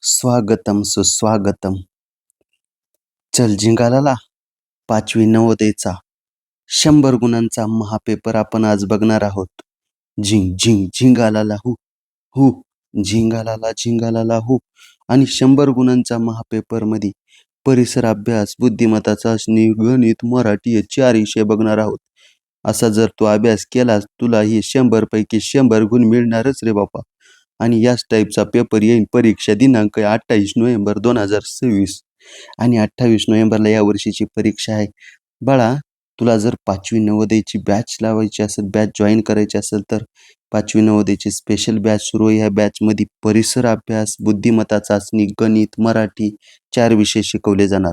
स्वागतम सुस्वागतम. चल झिंगालाला 5वी नवोदयचा 100 गुणांचा महापेपर आपण आज बघणार आहोत. झिंग झिंग झिंगालाला हू हू झिंगालाला झिंगालाला हू. आणि 100 गुणांचा महापेपर मध्ये परिसर अभ्यास, बुद्धिमत्ता चाचणी, गणित, मराठी हे 4 विषय बघणार आहोत. असा जर तू अभ्यास केलास तुला ही 100 पैकी 100 गुण मिळणारच रे बापा. आणि याच टाईपचा पेपर येईल. परीक्षा दिनांक 28 नोव्हेंबर 2026 आणि 28 नोव्हेंबरला या वर्षीची परीक्षा आहे. बाळा, तुला जर 5वी नवोदयची बॅच लावायची असेल, बॅच जॉईन करायची असेल तर 5वी नवोदयची स्पेशल बॅच सुरू आहे. या बॅचमध्ये परिसर अभ्यास, बुद्धिमत्ता चाचणी, गणित, मराठी 4 विषय शिकवले जाणार.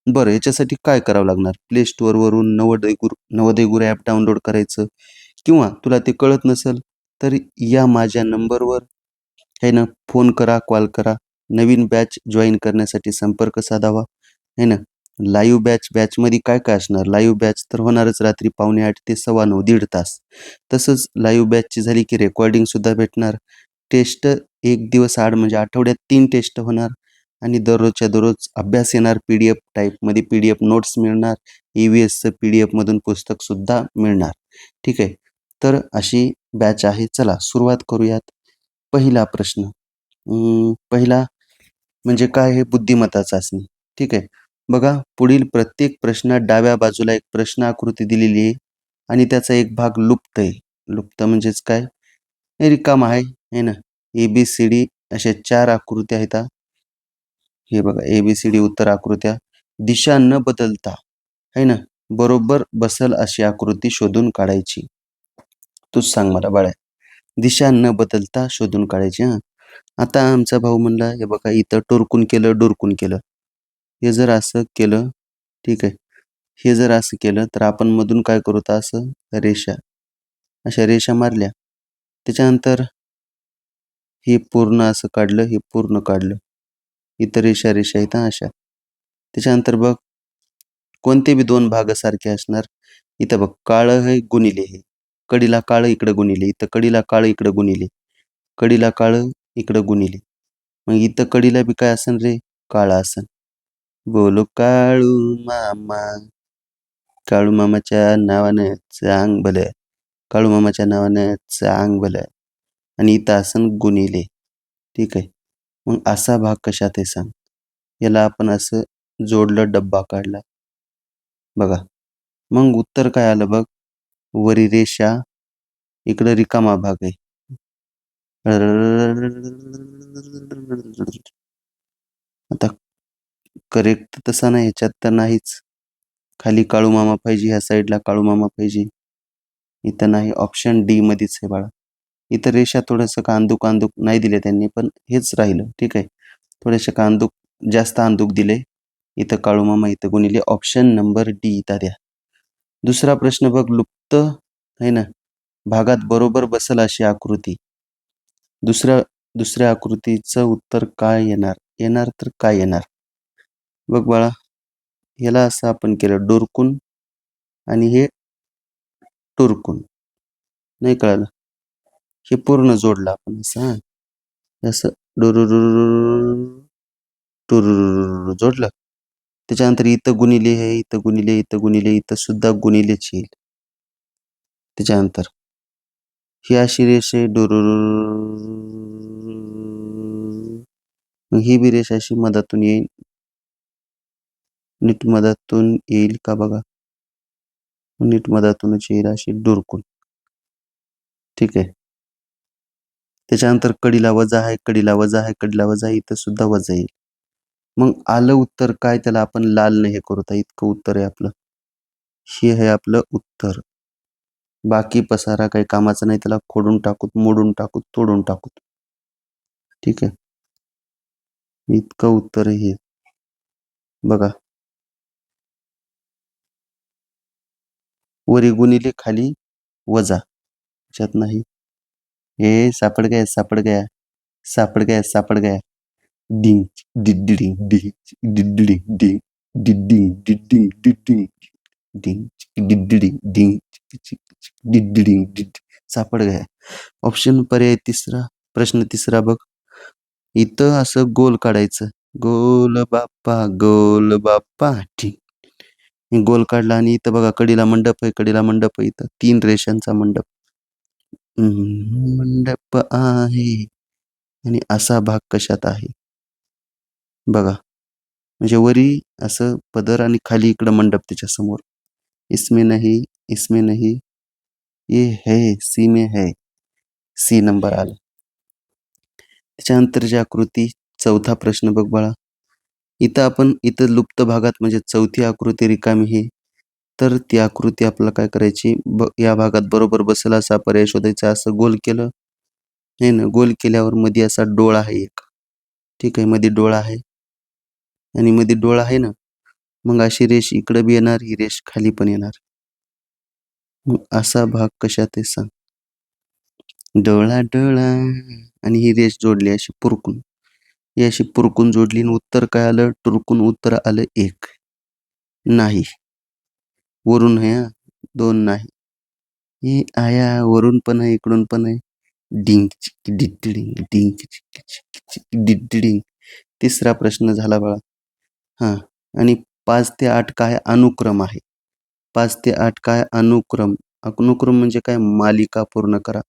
बरं, याच्यासाठी काय करावं लागणार? प्ले स्टोअरवरून नवोदय गुरु ॲप डाउनलोड करायचं, किंवा तुला ते कळत नसेल तर या माझ्या नंबरवर है ना फोन करा, कॉल करा. नवीन बॅच जॉईन करण्यासाठी संपर्क साधावा. है ना. लाईव्ह बॅचमध्ये काय काय असणार? लाईव्ह बॅच तर होणारच रात्री 8:45 ते 9:15 1.5 तास. तसंच लाईव्ह बॅचची झाली की रेकॉर्डिंग सुद्धा भेटणार. टेस्ट एक दिवस आड म्हणजे आठवड्यात 3 टेस्ट होणार. आणि दररोजच्या दररोज अभ्यास येणार. PDF टाईपमध्ये PDF नोट्स मिळणार. EVSचं PDF मधून पुस्तक सुद्धा मिळणार. ठीक आहे. तर अशी बॅच आहे. चला सुरुवात करूयात. पहिला प्रश्न. पहिला म्हणजे काय आहे? बुद्धिमत्ता चाचणी. ठीक आहे. बघा, पुढील प्रत्येक प्रश्नात डाव्या बाजूला एक प्रश्न आकृती दिलेली आहे आणि त्याचा एक भाग लुप्त आहे. लुप्त म्हणजेच काय? रिकामा आहे ना. ABCD अशा 4 आकृत्या आहेत. हे बघा, ABCD उत्तर आकृत्या. दिशा न बदलता है ना बरोबर बसल अशी आकृती शोधून काढायची. तूच सांग मला बाळा. दिशा न बदलता शोधून काढायची. आता आमचा भाऊ म्हणला, हे बघा इथं टोरकून केलं, डोरकून केलं. हे जर असं केलं, ठीक आहे, हे जर असं केलं तर आपण मधून काय करू? तर असं रेषा, अशा रेषा मारल्या. त्याच्यानंतर हे पूर्ण असं काढलं, हे पूर्ण काढलं. इथं रेषा रेषा इथं अशा. त्याच्यानंतर बघ, कोणते बी 2 भाग सारखे असणार. इथं बघ, काळं हे गुणिले हे, कडीला काळं इकडं गुणिले, इथं कडीला काळं इकडं गुणिले, कडीला काळं इकडं गुणिले. मग इथं कडीला बी काय असन रे? काळं असन. बोलो काळू मामा, काळू मामाच्या नावानं चांग भलं, काळू मामाच्या नावानं चांग भलं. आणि इथं असन गुणिले. ठीक आहे. मग असा भाग कशात आहे सांग? याला आपण असं जोडलं, डब्बा काढला. बघा, मग उत्तर काय आलं बघ. वरी रेषा, इकडं रिकामा भाग आहे. आता करेक्ट तसा नाही, ह्याच्यात तर नाहीच. खाली काळू मामा पाहिजे, ह्या साईडला काळू मामा पाहिजे. इथं नाही. ऑप्शन डी मध्येच आहे बाळा. इथं रेषा थोडंसं कांदूक नाही दिले त्यांनी, पण हेच राहिलं. ठीक आहे. थोडेसे कांदूक जास्त अंदूक दिले. इथं काळू मामा, इथं गुणिले. ऑप्शन नंबर डी इथं द्या. दुसरा प्रश्न बघ, लुप्त आहे ना भागात बरोबर बसल अशी आकृती. दुसऱ्या आकृतीचं उत्तर काय येणार तर काय येणार? बघ बाळा, याला असं आपण केलं डोरकून आणि हे टोरकून. नाही कळालं? हे पूर्ण जोडलं आपण असं. असं जोडलं. त्याच्यानंतर इथं गुणिले हे, इथं गुणिले, इथं गुणिले, इथं सुद्धा गुणिलेच येईल. त्याच्यानंतर ही अशी रेषा ही बी रेषा अशी मधातून येईल. नीट मधातून येईल का बघा. नीट मधातूनच येईल अशी डोरकून. ठीक आहे. त्याच्यानंतर कडीला वजा आहे, कडीला वजा आहे, कडीला वजा आहे, इथं सुद्धा वजा येईल. मग आलं उत्तर काय? त्याला आपण लाल हे करू. इतकं उत्तर आहे आपलं. हे आहे आपलं उत्तर. बाकी पसारा काही कामाचा नाही. त्याला खोडून टाकूत, मोडून टाकूत, तोडून टाकूत. ठीक आहे. इतकं उत्तर हे बघा. वरी गुणिले, खाली वजा. ह्याच्यात नाही. हे सापड गया, सापड गया, सापड गया, सापड गया. डिंग डिडिंग डिंग डिडिंग डिंग डिडिंग डिडिंग डिडिंग डिंग डिडिंग डिंग डिडिंग डिड. सापड गया. ऑप्शन पर्याय तिसरा. प्रश्न तिसरा बघ. इथं असं गोल काढायचं. गोल बाप्पा ठीक. गोल काढला आणि इथं बघा कडीला मंडप आहे, कडीला मंडप आहे इथं 3 रेषांचा मंडप. मंडप आहे आणि असा भाग कशात आहे? बघा. म्हणजे वरी असं पदर आणि खाली इकडं मंडप त्याच्या समोर. इसमें नहीं, इसमें नहीं. ये है, सी में है. सी नंबर आला. त्याच्यानंतरची आकृती 4था प्रश्न बघ बाळा. इथं लुप्त भागात म्हणजे 4थी आकृती रिकामी आहे. तर ती आकृती आपल्याला काय करायची? या भागात बरोबर बसेल असा पर्याय शोधायचा. असं गोल केलं. आहे ना, गोल केल्यावर मध्ये असा डोळा आहे एक. ठीक आहे, मध्ये डोळा आहे आणि मध्ये डोळा आहे ना, मग अशी रेष इकडे बी येणार, ही रेष खाली पण येणार. मग असा भाग कशात आहे सांग? डोळा आणि ही रेष जोडली अशी पुरकून. ही अशी पुरकून जोडली आणि उत्तर काय आलं? टुरकून उत्तर आलं 1. नाही. वरून आहे हां, 2 नाही. हे आया वरून पण आहे, इकडून पण आहे. डिंग चिक डिडिडिंग, डिंग चिक चिक चिक डिडिडिंग. 3रा प्रश्न झाला बाळा. हां. आणि 5 ते 8 काय अनुक्रम आहे. 5 ते 8 काय अनुक्रम. अनुक्रम म्हणजे काय? मालिका पूर्ण करा.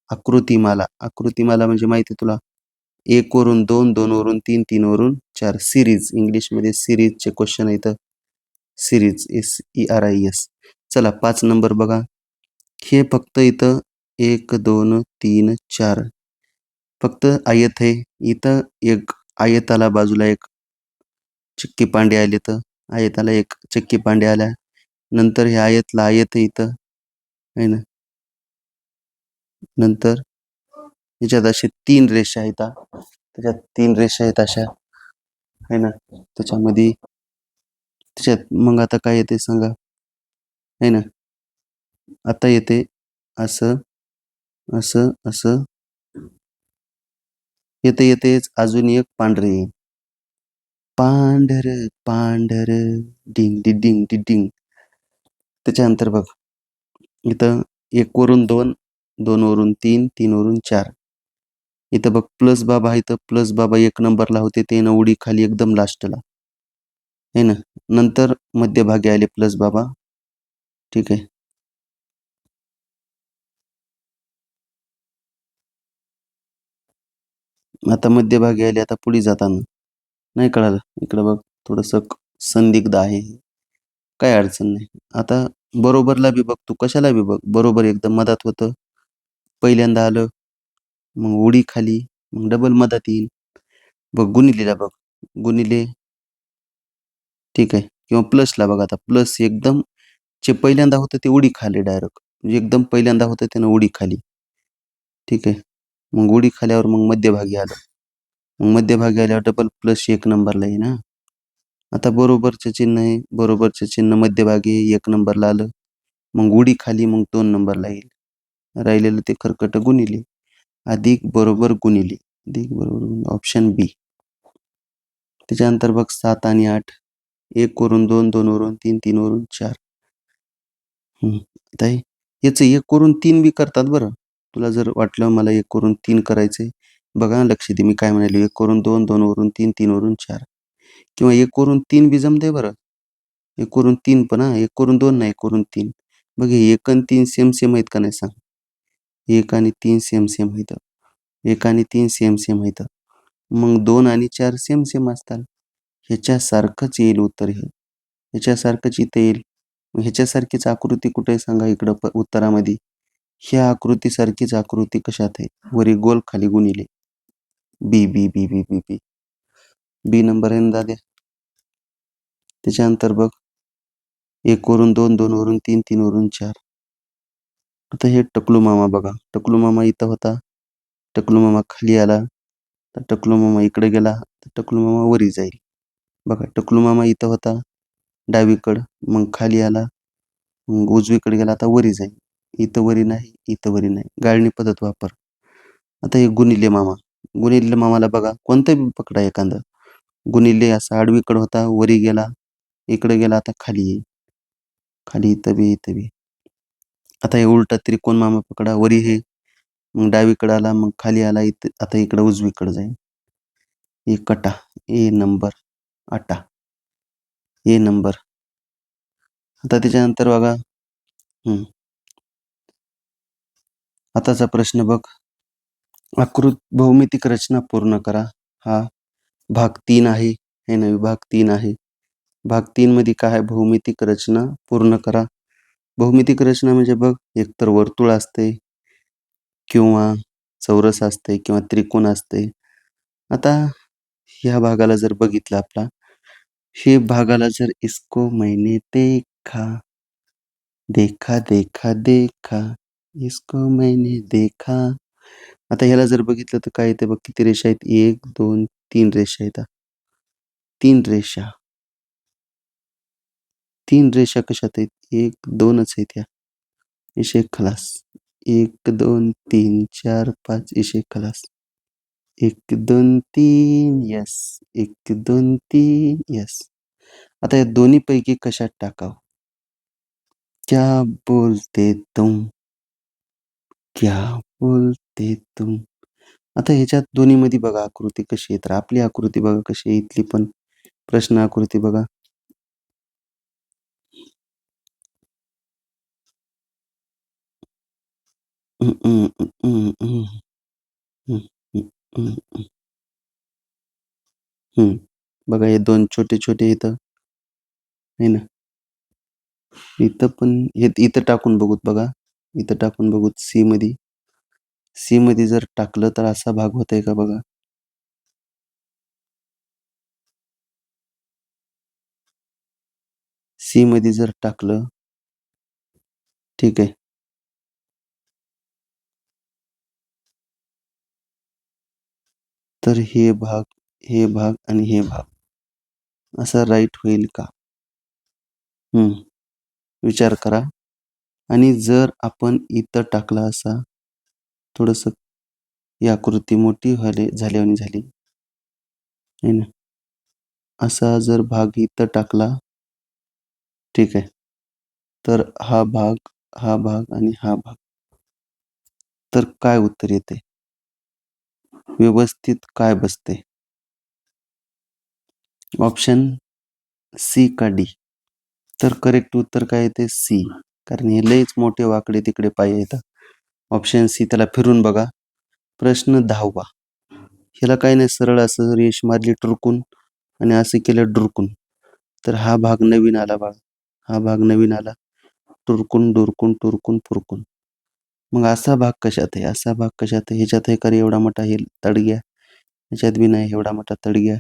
आकृतीमाला म्हणजे माहिती आहे तुला. 1 वरून 2, 2 वरून 3, 3 वरून 4. सीरीज इंग्लिशमध्ये सीरीजचे क्वेश्चन आहेत. Series SERIS. चला 5 नंबर बघा. हे फक्त इथं 1, 2, 3, 4 फक्त आयत आहे. इथं एक आयताला बाजूला एक चिक्की पांडे आले तर आयताला एक चिक्की पांडे आल्या. नंतर हे आयतला आयत आहे इथं आहे ना. नंतर ह्याच्यात असे 3 रेषा आहेत. त्याच्यात 3 रेषा आहेत अशा आहे ना. त्याच्यात मग आता काय येते सांगा आहे ना. आता येते असं असं असं येतेच अजून एक पांढरे येईल. पांढर डिंग डिडिंग डिडिंग. त्याच्यानंतर बघ इथं 1 वरून 2, 2 वरून 3, 3 वरून 4. इथं बघ प्लस बाबा आहे. इथं प्लस बाबा 1 नंबरला होते ते ना उडी खाली एकदम लास्टला आहे ना. नंतर मध्यभागी आले प्लस बाबा. ठीक आहे. आता मध्यभागी आले. आता पुढे जाताना नाही कळालं. इकडं बघ थोडंसं संदिग्ध आहे. काही अडचण नाही. आता बरोबरला बी बघ, तू कशाला बी बघ. बरोबर एकदम मधात होतं. पहिल्यांदा आलं, मग उडी खाली, मग डबल मधात येईल. बघ गुणिलेला बघ. गुणिले ठीक आहे. किंवा प्लसला बघ. आता प्लस एकदम जे पहिल्यांदा होतं ते उडी खाली डायरेक्ट. म्हणजे एकदम पहिल्यांदा होतं त्यानं उडी खाली. ठीक आहे. मग उडी खाल्यावर मग मध्यभागी आलं. मग मध्यभागी आल्यावर डबल प्लस 1 नंबरला येईल ना. आता बरोबरचं चिन्ह आहे. बरोबरचं चिन्ह मध्यभागी 1 नंबरला आलं. मग उडी खाली मग 2 नंबरला येईल. राहिलेलं ते खरकट गुणिले. अधिक बरोबर गुणिले. अधिक बरोबर ऑप्शन बी. त्याच्यानंतर बघ 7 आणि 8. 1 वरून 2, 2 वरून 3, 3 वरून 4. आता याचं 1 वरून 3 बी करतात बरं. तुला जर वाटलं मला 1 वरून 3 करायचंय. बघा लक्ष दे मी काय म्हणालो. 1 वरून 2, 2 वरून 3, 3 वरून 4 किंवा 1 वरून 3 बी जमतंय बरं. 1 वरून 3 पण 1 वरून 2 नाही 1 वरून 3. बघ हे 1 आणि 3 सेम आहेत का नाही सांग. 1 आणि 3 सेम आहेत. 1 आणि 3 सेम आहेत. मग 2 आणि 4 सेम असतात. ह्याच्यासारखंच येईल उत्तर हे. ह्याच्यासारखंच इथे येईल. मग ह्याच्यासारखीच आकृती कुठे आहे सांगा इकडं उत्तरामध्ये. ह्या आकृतीसारखीच आकृती कशात आहे? वरी गोल खाली गुणिले. बी बी बी बी बी बी बी नंबर आहे ना दाद्या. त्याच्यानंतर बघ 1 वरून 2, 2 वरून 3, 3 वरून 4. आता हे टकलू मामा बघा. टकलू मामा इथं होता. टकलू मामा खाली आला. तर टकलू मामा इकडे गेला. तर टकलू मामा वरी जाईल. बघा टकलू मामा इथं होता डावीकडं. मग खाली आला. मग उजवीकडे गेला. आता वरी जाईल. इथं वरी नाही, इथं वरी नाही. गाळणी पद्धत वापर. आता हे गुणिले मामा. गुणिले मामाला बघा कोणतं बी पकडा एखादं. गुणिले असा आडवीकडे होता, वरी गेला, इकडे गेला, आता खाली येईल. खाली इथं बी, इथं बी. आता हे उलटा त्रिकोण मामा पकडा, वरी हे, मग डावीकडे आला, मग खाली आला, इथं आता इकडे उजवीकडे जाईल. एकटा, ए नंबर, आटा, ए नंबर. आता त्याच्यानंतर बघा, आताचा प्रश्न बघ. भौमितिक रचना पूर्ण करा. हा भाग 3 आहे, हे ना, विभाग 3 आहे. भाग 3 मध्ये काय आहे? भौमितिक रचना पूर्ण करा. भौमितिक रचना म्हणजे बघ, एकतर वर्तुळ असते किंवा चौरस असते किंवा त्रिकोण असते. आता ह्या भागाला जर बघितलं आपला, हे भागाला जर इसको मैंने देखा, देखा देखा देखा, इसको मैंने देखा. आता ह्याला जर बघितलं तर काय येते बघ, किती रेषा आहेत? 1 2 3 रेषा आहेत. 3 रेषा. 3 रेषा कशात आहेत? 1 2च आहेत ह्या. विषय खलास. 1 2 3 4 5 विषय खलास. 1 2 3 यस. 1 2 3 यस. आता या दोन्ही पैकी कशात टाकावं? क्या बोलते तुम, क्या बोलते तुम. आता ह्याच्यात दोन्हीमध्ये बघा आकृती कशी आहे. तर आपली आकृती बघा कशी आहे. इथली पण प्रश्न आकृती बघा. बघा हे दोन छोटे छोटे इथं आहे ना. इथं पण हे इथं टाकून बघूत बघा. इथं टाकून बघूत सी मध्ये. सी मध्ये जर टाकलं तर असा भाग होतोय का बघा. सी मध्ये जर टाकलं, ठीक आहे. तर हे भाग आणि हे भाग असा राईट होईल का? विचार करा. आणि जर आपण इथं टाकला असा, थोडस ही आकृती मोठी झाल्यावानी झाली है ना. असा जर भाग इथं टाकला, ठीक आहे, तर हा भाग आणि हा भाग, तर काय उत्तर येते? व्यवस्थित काय बसते? ऑप्शन सी का डी? तर करेक्ट उत्तर काय येते? सी. कारण हे लयच मोठे वाकडे तिकडे पाय येतात. Option C. त्याला फिरून बघा. प्रश्न 10वा. ह्याला काही नाही, सरळ असं रेष मारली टुरकून आणि असं केलं डुरकून, तर हा भाग नवीन आला बाळा. हा भाग नवीन आला. टुरकून डुरकून टुरकून फुरकून. मग असा भाग कशात आहे? असा भाग कशात आहे? ह्याच्यात आहे का रे एवढा मोठा हे तडग्या? ह्याच्यात बी नाही एवढा मोठा तडग्या.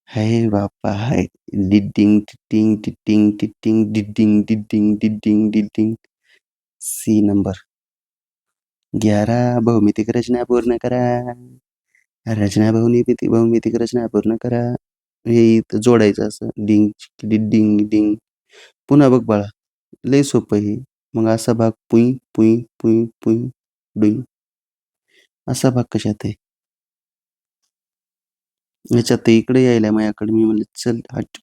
है बापा है. डिडिंग टिटिंग टिटिंग टिटिंग डिडिंग डिडिंग डिडिंग डिडिंग. C number 11. भौमितिक रचना पूर्ण करा. भौमितिक रचना पूर्ण करा. हे इथं जोडायचं असं डिंग डिडिंग डिंग. पुन्हा बघ बाळा, लय सोपं हे. मग असा भाग पुई पुई पुई पुई डुई. असा भाग कशात आहे? ह्याच्यात इकडे यायला माझ्याकडे. मी म्हणलं चल हट.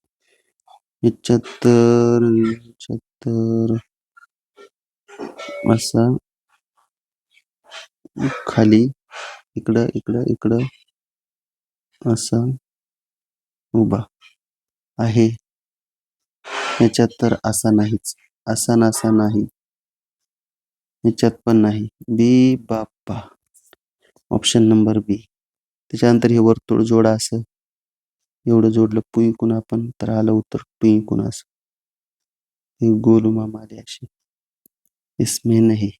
ह्याच्यात तर असा खाली इकडं इकडं इकडं असा उभा आहे. ह्याच्यात तर असा नाहीच. असा नसा नाही. ह्याच्यात पण नाही. बी बाप्पा. ऑप्शन नंबर बी. त्याच्यानंतर हे वर्तुळ जोडा असं. एवढं जोडलं पुईकून आपण, तर आलं उत्तर पुईकून असं. हे गोलूमाम आले अशी. इसमें नाही,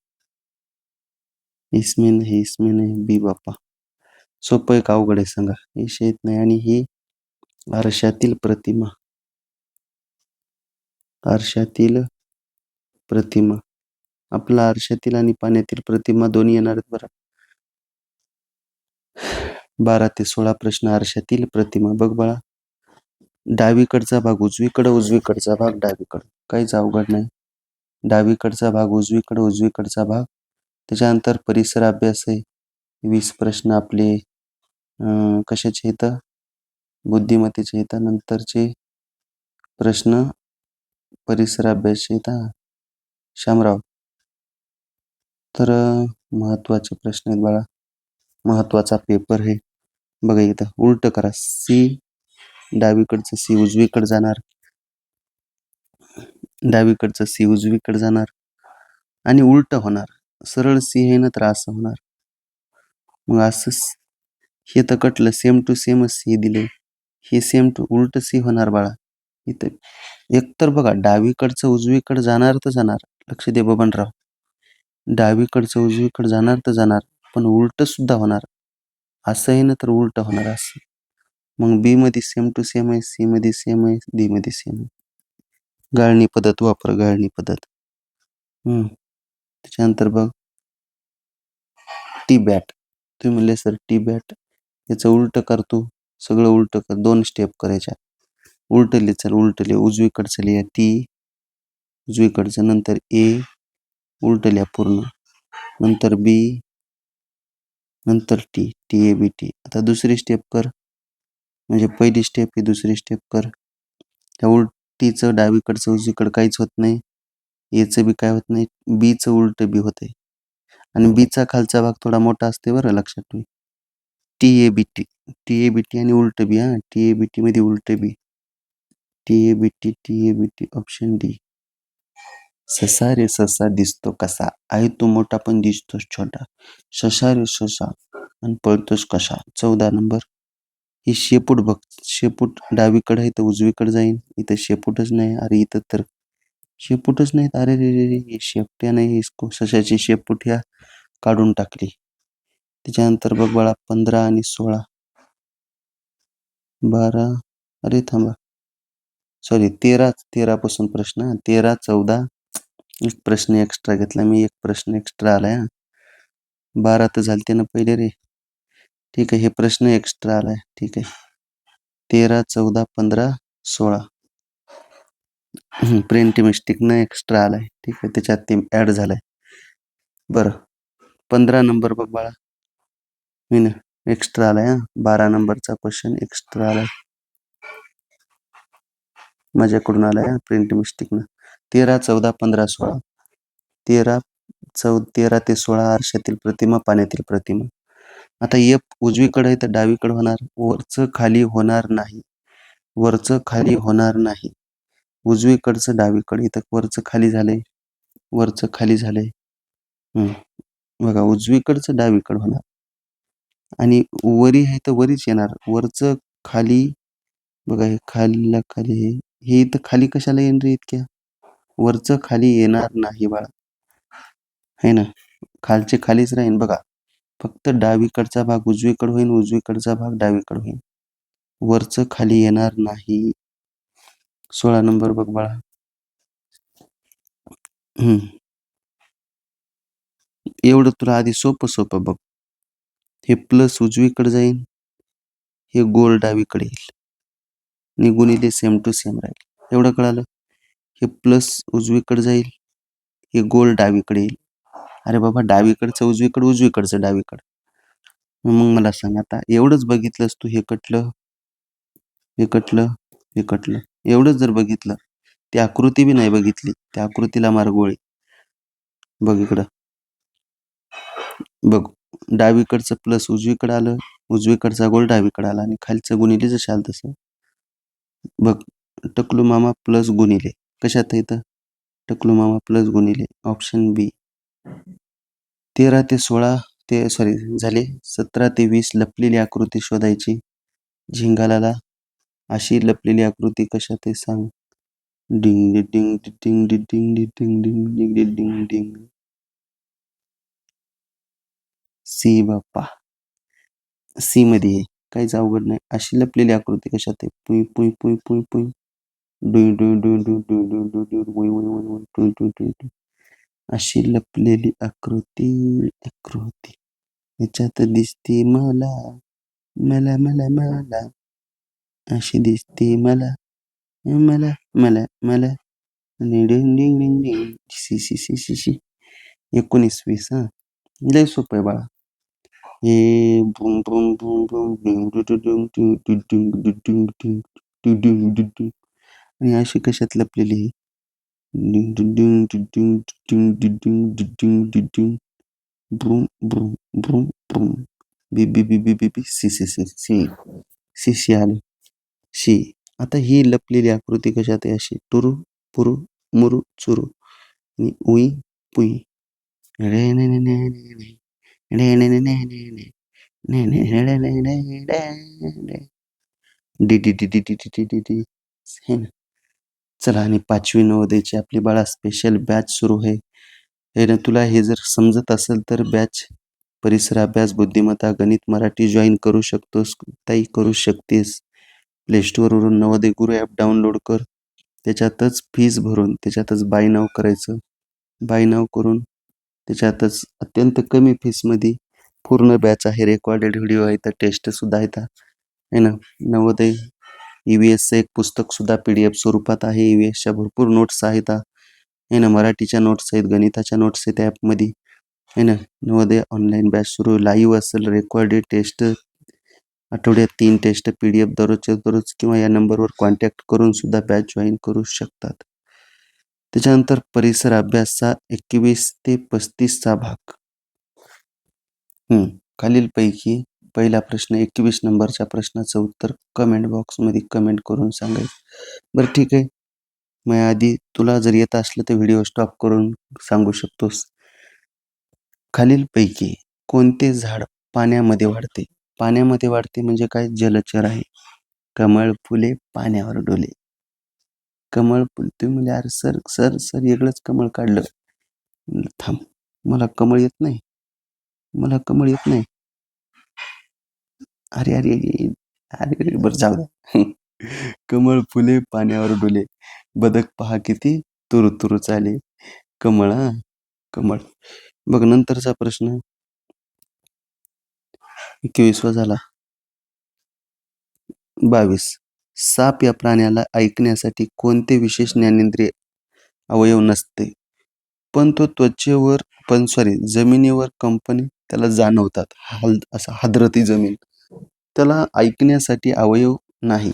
इसमें नाही, इसमें नाही. बी बाप्पा. सोपं एक अवघड आहे सांगा. विषय येत नाही. आणि ही आरशातील प्रतिमा. आरशातील प्रतिमा. आपला आरशातील आणि पाण्यातील प्रतिमा दोन्ही येणार आहेत बरं. 12 ते 16 प्रश्न. आरशातील प्रतिमा. बघ बाळा, डावीकडचा भाग उजवीकडे, उजवीकडचा भाग डावीकडे. काहीच अवघड नाही. डावीकडचा भाग उजवीकडे, उजवीकडचा भाग. त्याच्यानंतर परिसर अभ्यास आहे. 20 प्रश्न आपले कशाचे येतं? बुद्धिमत्तेचे येतात. नंतरचे प्रश्न परिसर अभ्यास येतात शामराव. तर महत्वाचे प्रश्न आहेत बाळा. महत्वाचा पेपर आहे. बघा इथं उलट करा. सी डावीकडचं सी उजवीकडे जाणार, डावीकडचं सी उजवीकडे जाणार आणि उलट होणार. सरळ सी आहे ना तर असं होणार. मग असं हे तर कटलं, सेम टू सेमच सी दिले. हे सेम टू उलट सी होणार बाळा. इथं एकतर बघा डावीकडचं उजवीकडे जाणार तर जाणार. लक्ष दे बबनराव. डावीकडचं उजवीकडे जाणार तर जाणार, पण उलट सुद्धा होणार. असं आहे ना तर उलट होणार असं. मग बी मध्ये सेम टू सेम आहे, सी मध्ये सेम आहे, डी मध्ये सेम आहे. गाळणी पद्धत वापर, गाळणी पद्धत. त्याच्यानंतर बघ टी बॅट. तुम्ही म्हणले सर टी बॅट याचं उलट करतो. सगळं उलट कर, 2 स्टेप करायच्या. उलटले चल, उलटले उजवीकडचं लिहा टी, उजवीकडचं नंतर ए उलट लिहा पूर्ण, नंतर बी, नंतर T, T A B T. आता दुसरी स्टेप कर, म्हणजे पहिली स्टेप ही दुसरी स्टेप कर. त्या उलटीचं डावीकडचं उजवीकडं काहीच होत नाही, एचं बी काय होत नाही, बीचं उलट बी होते. आणि बीचा खालचा भाग थोडा मोठा असते बरं, लक्षात ठेव. T A B T, T A B T आणि उलट B. T A B T मध्ये उलट B, T A B T, T A B T, option D. ससा रे ससा दिसतो कसा, आहे तो मोठा पण दिसतोस छोटा. ससा रे ससा आणि पळतोस कसा. 14 नंबर. ही शेपूट बघ, शेपूट डावीकडे आहे तर उजवीकडे जाईन. इथं शेपूटच नाही. अरे इथं तर शेपूटच नाहीत. अरे रे रे रे, शेपट्या नाही, सशाची शेपूट ह्या काढून टाकली. त्याच्यानंतर बघ बाळा 15 आणि 16, 12, अरे थांबा, सॉरी 13 पासून प्रश्न. 13, 14, एक प्रश्न एक्स्ट्रा घेतला मी, एक प्रश्न एक्स्ट्रा आलाय. 12 तर झालते ना पहिले रे. ठीक आहे, हे प्रश्न एक्स्ट्रा आलाय. ठीक आहे, 13, 14, 15, 16 प्रिंट मिस्टेक न एक्स्ट्रा आलाय. ठीक आहे, त्याच्यात ते ऍड झालाय. बरं 15 नंबर बघ बाळा, मी ना एक्स्ट्रा आलाय. 12 नंबरचा क्वेश्चन एक्स्ट्रा आलाय, माझ्याकडून आलाय प्रिंट मिस्टेक न. 13, 14, 15, 16. 13 ते 16 आरशातील प्रतिमा, पाण्यातील प्रतिमा. आता एफ उजवीकडे आहे तर डावीकडे होणार, वरचं खाली होणार नाही, वरचं खाली होणार नाही. उजवीकडचं डावीकडे, इथं वरचं खाली झालंय, वरचं खाली झालंय. बघा उजवीकडचं डावीकडे होणार आणि वरी आहे तर वरीच येणार, वरचं खाली. बघा हे खालीला खाली, हे इथं खाली कशाला येणार रे इतक्या. वरचं खाली येणार नाही बाळा, है ना. खालचे खालीच राहीन. बघा फक्त डावीकडचा भाग उजवीकडे होईल, उजवीकडचा भाग डावीकडे होईल, वरचं खाली येणार नाही. 16 नंबर बघ बाळा. एवढं तुला आधी सोपं बघ. हे प्लस उजवीकडे जाईल, हे गोल डावीकडे येईल, निघून इथे सेम टू सेम राहील. एवढं कळालं. हे प्लस उजवीकडे जाईल, हे गोल डावीकडे येईल. अरे बाबा डावीकडचं उजवीकडे, उजवीकडचं डावीकडे. मग मला सांग आता, एवढंच बघितलंस तू, हे कटलं, हे कटलं, हे कटलं, एवढंच जर बघितलं, ती आकृती बी नाही बघितली, त्या आकृतीला मार गोळी. बघ इकडं, बघ डावीकडचं प्लस उजवीकडे आलं, उजवीकडचा गोल डावीकडे आला आणि खालचं गुणिले जसं आलं तसं. बघ टकलू मामा प्लस गुणिले कशात येतं, टकलू मामा प्लस गुणिले, ऑप्शन बी. 13 ते 16 ते सॉरी झाले, 17 ते 20 लपलेली आकृती शोधायची. झिंगालाला अशी लपलेली आकृती कशात आहे सांग. डिंग डिंग डिंग डिंग डिंग डिंग डिंग डिंग डिंग डिंग. सी बाप्पा, सी मध्ये काहीच अवघड नाही. अशी लपलेली आकृती कशात आहे, पुई पुई पुई पुई पुई, डुई डुई डुई डुई डुई डुई डुई डुई वुई वुई वुई वुई टुई टुई टुई टुई. अशी लपलेली आकृती, आकृती याच्यात दिसते मला, मला मला मला, अशी दिसते मला, मला मला मला. डिंग डिंग डिंग डिंग, सी सी सी सी सी. 19, 20. लय सोपं आहे बाळा. हे बुम बुम बुम बुम डिंग डिंग डिंग डिंग डिंग डिंग डिंग डिंग डिंग डिंग डिंग. आणि अशी कशात लपलेली आहे, डिंग डिंग डिंग डिंग डिंग डिंग डिंग डिंग डिंग. ब्रूम ब्रूम ब्रूम ब्रूम. बी बी बी बी बी बी सी सी सी सी सी सी आले शी. आता ही लपलेली आकृती कशात आहे अशी टुरू पुरू मुरू चुरू आणि उई पुई रे ने ने ने ने ने ने ने ने ने ने ने ने ने ने ने ने ने D D D D D D D D D है ना. चला आणि 5वी नवोदयची आपली बाळा स्पेशल बॅच सुरू आहे. हे ना तुला हे जर समजत असेल तर बॅच परिसर अभ्यास बुद्धिमत्ता गणित मराठी जॉईन करू शकतोस ताई करू शकतेस. प्ले स्टोअरवरून नवोदय गुरु ॲप डाउनलोड कर. त्याच्यातच फीस भरून त्याच्यातच बाय नाव करायचं. बाय नाव करून त्याच्यातच अत्यंत कमी फीसमध्ये पूर्ण बॅच आहे. रेकॉर्डेड व्हिडिओ आहेत, टेस्टसुद्धा आहेत आहे ना. नवोदय EVSचं एक पुस्तकसुद्धा PDF स्वरूपात आहे. EVSच्या भरपूर नोट्स आहेत आहे ना. मराठीच्या नोट्स आहेत, गणिताच्या नोट्स आहेत ॲपमध्ये आहे ना. नवोदय ऑनलाईन बॅच सुरू लाईव्ह असेल, रेकॉर्डेड टेस्ट आठवड्यात 3 टेस्ट PDF दररोजच्या दररोज किंवा या नंबरवर कॉन्टॅक्ट करून सुद्धा बॅच जॉईन करू शकतात. त्याच्यानंतर परिसर अभ्यासचा 21 ते 35चा भाग. खालीलपैकी पहिला प्रश्न 21 नंबरच्या प्रश्नाचं उत्तर कमेंट बॉक्समध्ये कमेंट करून सांगायचं. बरं ठीक आहे. मग आधी तुला जर येत असलं तर व्हिडिओ स्टॉप करून सांगू शकतोस. खालीलपैकी कोणते झाड पाण्यामध्ये वाढते? पाण्यामध्ये वाढते म्हणजे काय? जलचर आहे. कमळ फुले पाण्यावर डोले. कमळ फुल तुम्ही म्हणजे अरे सर सर सर वेगळंच कमळ काढलं. थांब, मला कमळ येत नाही, मला कमळ येत नाही. अरे अरे अरे अरे बरं जाऊ द्या. कमळ फुले पाण्यावर डोले, बदक पहा किती तुरु तुरु चाले. कमळ कमळ. बघ नंतरचा प्रश्न 21वा झाला. 22 साप या प्राण्याला ऐकण्यासाठी कोणते विशेष ज्ञानेंद्रिय अवयव नसते, पण तो त्वचेवर जमिनीवर कंपने त्याला जाणवतात. असा हादरती जमीन, त्याला ऐकण्यासाठी अवयव नाही.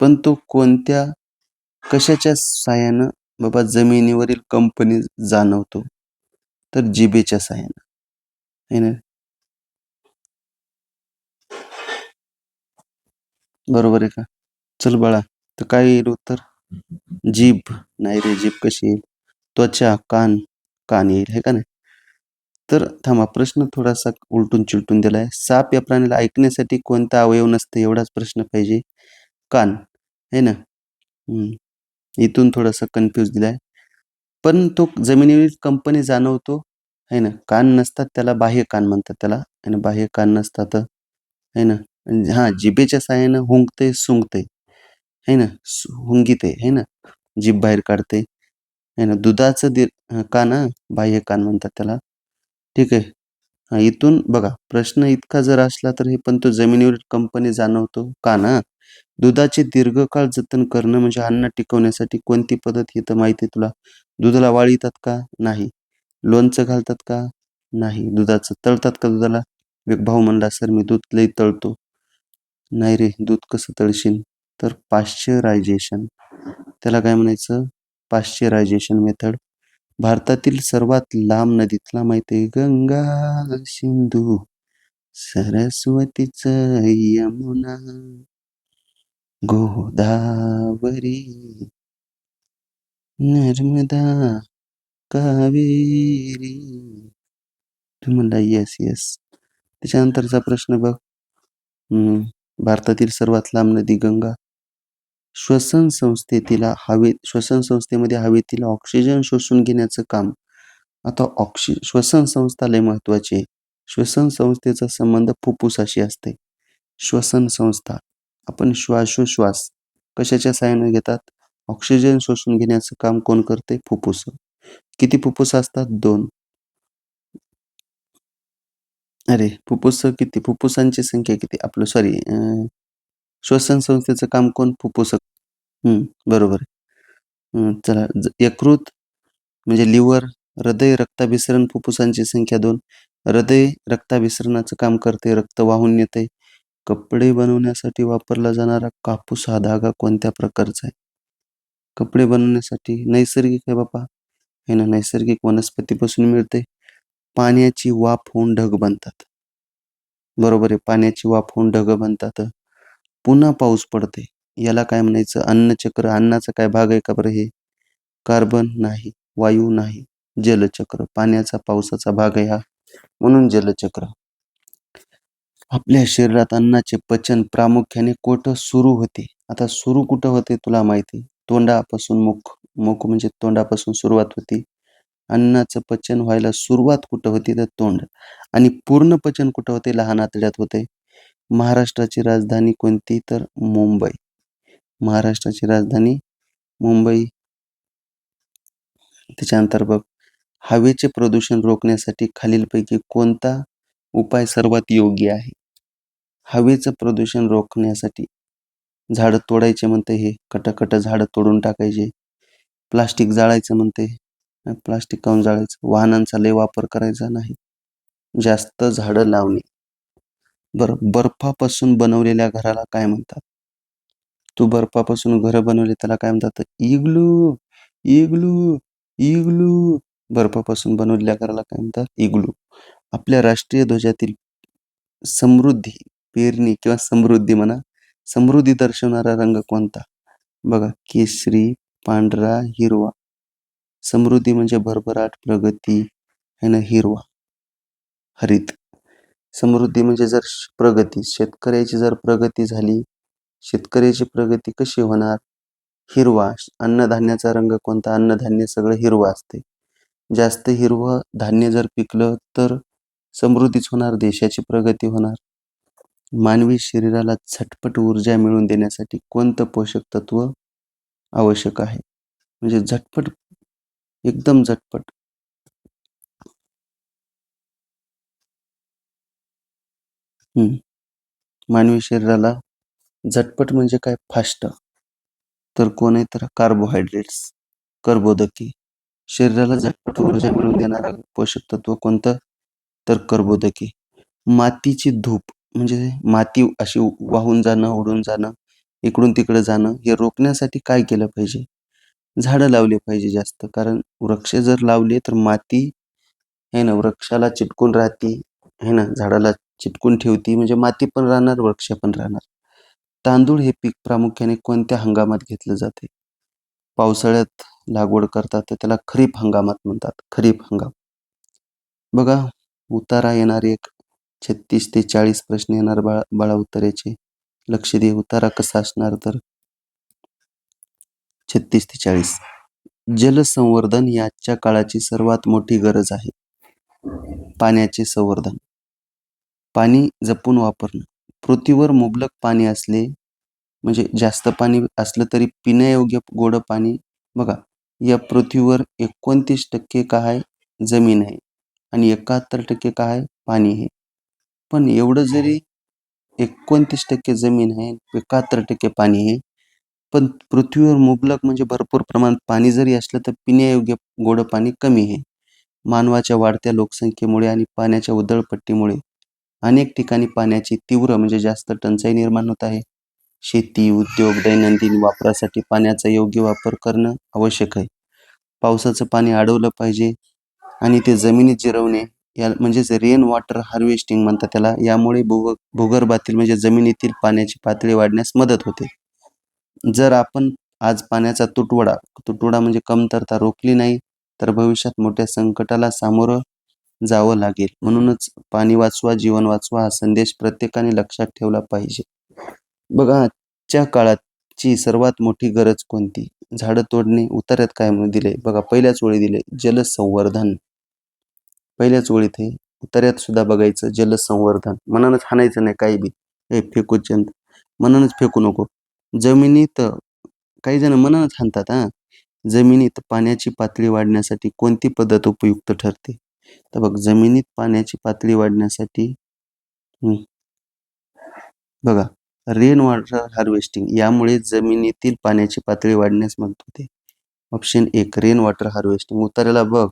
पण तो कोणत्या कशाच्या साहाय्यानं बाबा जमिनीवरील कंपनी जाणवतो? तर जिभेच्या साहाय्यानं आहे ना. बरोबर आहे का? चल बाळा, तर काय येईल उत्तर? जीभ नाही रे, जीभ कशी येईल? त्वचा, कान, कान येईल हे का नाही. तर थांबा, प्रश्न थोडासा उलटून चिलटून दिलाय. साप या प्राण्याला ऐकण्यासाठी कोणता अवयव नसते एवढाच प्रश्न पाहिजे. कान आहे ना. इथून थोडासा कन्फ्यूज दिलाय. पण तो जमिनीवरील कंपनी जाणवतो आहे ना. कान नसतात त्याला, बाह्य कान म्हणतात त्याला आहे ना. बाह्य कान नसतात आहे ना. हा, जिभेच्या साहाय्यानं हुंकते सुंगते है ना. हुंगीते है ना, जीभ बाहेर काढते है ना. दुधाचं कान बाह्य कान म्हणतात त्याला. ठीक आहे. हा, इथून बघा प्रश्न इतका जर असला तर हे पण तो जमिनीवरील कंपनी जाणवतो कान. दुधाचे दीर्घकाळ जतन करणं म्हणजे अन्न टिकवण्यासाठी कोणती पद्धत ही तर माहिती आहे तुला. दुधाला वाळीतात का? नाही. लोणचं घालतात का? नाही. दुधाचं तळतात का दुधाला? एक भाऊ म्हणला सर मी दूध लई तळतो. नाही रे, दूध कसं तळशील? तर पाश्चरायझेशन, त्याला काय म्हणायचं? Pasteurisation method. भारतातील सर्वात लांब नदी तुला माहिती आहे? गंगा सिंधू सरस्वतीच यमुना गोदावरी नर्मदा कावेरी. तू म्हणला येस येस. त्याच्यानंतरचा प्रश्न बघ. भारतातील सर्वात लांब नदी गंगा. श्वसन संस्थेमध्ये हवेतील ऑक्सिजन शोषून घेण्याचं काम. आता श्वसन संस्था लय महत्वाची आहे. श्वसन संस्थेचा संबंध फुफ्फुसाशी असते. श्वसन संस्था, आपण श्वासोश्वास कशाच्या साहाय्याने घेतात? ऑक्सिजन शोषून घेण्याचं काम कोण करते? फुफ्फुस. किती फुफ्फुस असतात? 2. अरे फुफ्फुस किती? फुफ्फुसांची संख्या किती? आपलं सॉरी, श्वसन संस्थेचं काम कोण? फुफ्फुस. बरोबर. चला, यकृत म्हणजे लिव्हर, हृदय, रक्ताभिसरण, फुफ्फुसांची संख्या 2. हृदय रक्ताभिसरणाचं काम करते, रक्त वाहून नेते. कपडे बनवण्यासाठी वापरला जाणारा कापूस हा धागा कोणत्या प्रकारचा आहे? कपडे बनवण्यासाठी नैसर्गिक आहे बापा हे ना, नैसर्गिक वनस्पतीपासून मिळते. पाण्याची वाफ होऊन ढग बनतात. बरोबर आहे. पाण्याची वाफ होऊन ढग बनतात. पुन्हा पाऊस पडते. याला काय म्हणायचं? अन्नचक्र. अन्नाचा काय भाग आहे का बरं हे? कार्बन नाही, वायू नाही. जलचक्र. पाण्याचा, पावसाचा भाग आहे हा. म्हणून जलचक्र. आपल्या शरीरात अन्नाचे पचन प्रामुख्याने कुठं सुरू होते? आता सुरू कुठं होते तुला माहिती? तोंडापासून मुख. मुख म्हणजे तोंडापासून सुरुवात होती. अन्नाचं पचन व्हायला सुरुवात कुठं होती? तर तोंड. आणि पूर्ण पचन कुठं होते? लहान आतड्यात होते. महाराष्ट्राची राजधानी कोणती? तर मुंबई. महाराष्ट्राची राजधानी मुंबई. त्याच्यानंतर बघ, हवेचे प्रदूषण रोखण्यासाठी खालीलपैकी कोणता उपाय सर्वात योग्य आहे? हवेचं प्रदूषण रोखण्यासाठी झाडं तोडायचे म्हणते हे. कटाकट झाडं तोडून टाकायचे. प्लास्टिक जाळायचं म्हणते. प्लास्टिक काऊन जाळायचं? वाहनांचा लय वापर करायचा नाही. जास्त झाडं लावणे. बरं, बर्फापासून बनवलेल्या घराला काय म्हणतात? तू बर्फापासून घरं बनवले त्याला काय म्हणतात? इग्लू. इग्लू. इग्लू. बर्फापासून बनवलेल्या घराला काय म्हणतात? इग्लू. आपल्या राष्ट्रीय ध्वजातील समृद्धी, पेरणी किंवा समृद्धी म्हणा, समृद्धी दर्शवणारा रंग कोणता? बघा, केशरी, पांढरा, हिरवा. समृद्धी म्हणजे भरभराट, प्रगती है ना, हिरवा, हरित. समृद्धी म्हणजे जर प्रगती, शेतकऱ्याची जर प्रगती झाली, शेतकऱ्याची प्रगती कशी होणार? हिरवा. अन्नधान्याचा रंग कोणता? अन्नधान्य सगळं हिरवं असते. जास्त हिरवं धान्य जर पिकलं तर समृद्धीच होणार, देशाची प्रगती होणार. मानवी शरीराला झटपट ऊर्जा मिळवून देण्यासाठी कोणतं पोषक तत्व आवश्यक आहे? म्हणजे झटपट, एकदम झटपट. मानवी शरीराला झटपट म्हणजे काय? फास्ट. तर कोण आहे? तर कार्बोहायड्रेट्स, कर्बोदके. शरीराला झटपट ऊर्जा मिळवून देणारा पोषक तत्व कोणतं? तर कर्बोदके. मातीची धूप म्हणजे माती अशी वाहून जाणं, उडून जाणं, इकडून तिकडे जाणं, हे रोखण्यासाठी काय केलं पाहिजे? झाडं लावले पाहिजे जास्त. कारण वृक्ष जर लावले तर माती आहे ना वृक्षाला चिटकून राहते, है ना, झाडाला चिटकून ठेवती, म्हणजे माती पण राहणार, वृक्ष पण राहणार. तांदूळ हे पीक प्रामुख्याने कोणत्या हंगामात घेतलं जाते? पावसाळ्यात लागवड करतात तर त्याला खरीप हंगामात म्हणतात. खरीप हंगाम. बघा, उतारा येणार एक 36 ते 40 प्रश्न येणार बाळा उत्तराचे. लक्ष दे. उतारा कसा असणार? तर 36 ते 40. जलसंवर्धन ही आजच्या काळाची सर्वात मोठी गरज आहे. पाण्याचे संवर्धन. पाणी जपून वापरणं. पृथ्वीवर मुबलक पाणी असले, म्हणजे जास्त पाणी असलं तरी पिण्यायोग्य गोडं पाणी. बघा, या पृथ्वीवर 29% काय आहे? जमीन आहे. आणि 71% काय आहे? पाणी आहे. पण एवढं जरी 29% जमीन आहे, 71% पाणी आहे, पण पृथ्वीवर मुबलक म्हणजे भरपूर प्रमाणात पाणी जरी असलं तर पिण्यायोग्य गोडं पाणी कमी आहे. मानवाच्या वाढत्या लोकसंख्येमुळे आणि पाण्याच्या उधळपट्टीमुळे अनेक ठिकाणी पाण्याची तीव्र म्हणजे जास्त टंचाई निर्माण होत आहे. शेती, उद्योग, दैनंदिन वापरासाठी पाण्याचा योग्य वापर करणं आवश्यक आहे. पावसाचं पाणी अडवलं पाहिजे आणि ते जमिनीत जिरवणे, या म्हणजेच रेन वॉटर हार्वेस्टिंग म्हणतात त्याला. यामुळे भूगर्भातील म्हणजे जमिनीतील पाण्याची पातळी वाढण्यास मदत होते. जर आपण आज पाण्याचा तुटवडा म्हणजे कमतरता रोखली नाही तर भविष्यात मोठ्या संकटाला सामोरं जावं लागेल. म्हणूनच पाणी वाचवा, जीवन वाचवा हा संदेश प्रत्येकाने लक्षात ठेवला पाहिजे. बघा, आजच्या काळाची सर्वात मोठी गरज कोणती? झाडं तोडणे. उत्तरात काय म्हणून दिले? बघा, पहिल्याच ओळी दिले जलसंवर्धन. पहिल्याच ओळीत आहे. उत्तरात सुद्धा बघायचं जलसंवर्धन. मनानच हाणायचं नाही काही बी. हे फेकूचंद मनानच फेकू नको. जमिनीत काही जण मनानच हाणतात. जमिनीत पाण्याची पातळी वाढण्यासाठी कोणती पद्धत उपयुक्त ठरते? तर बघ, जमिनीत पाण्याची पातळी वाढण्यासाठी बघा, रेन वॉटर हार्वेस्टिंग. यामुळे जमिनीतील पाण्याची पातळी वाढण्यास मदत होते. Option 1 rain water harvesting. उत्तराला बघ,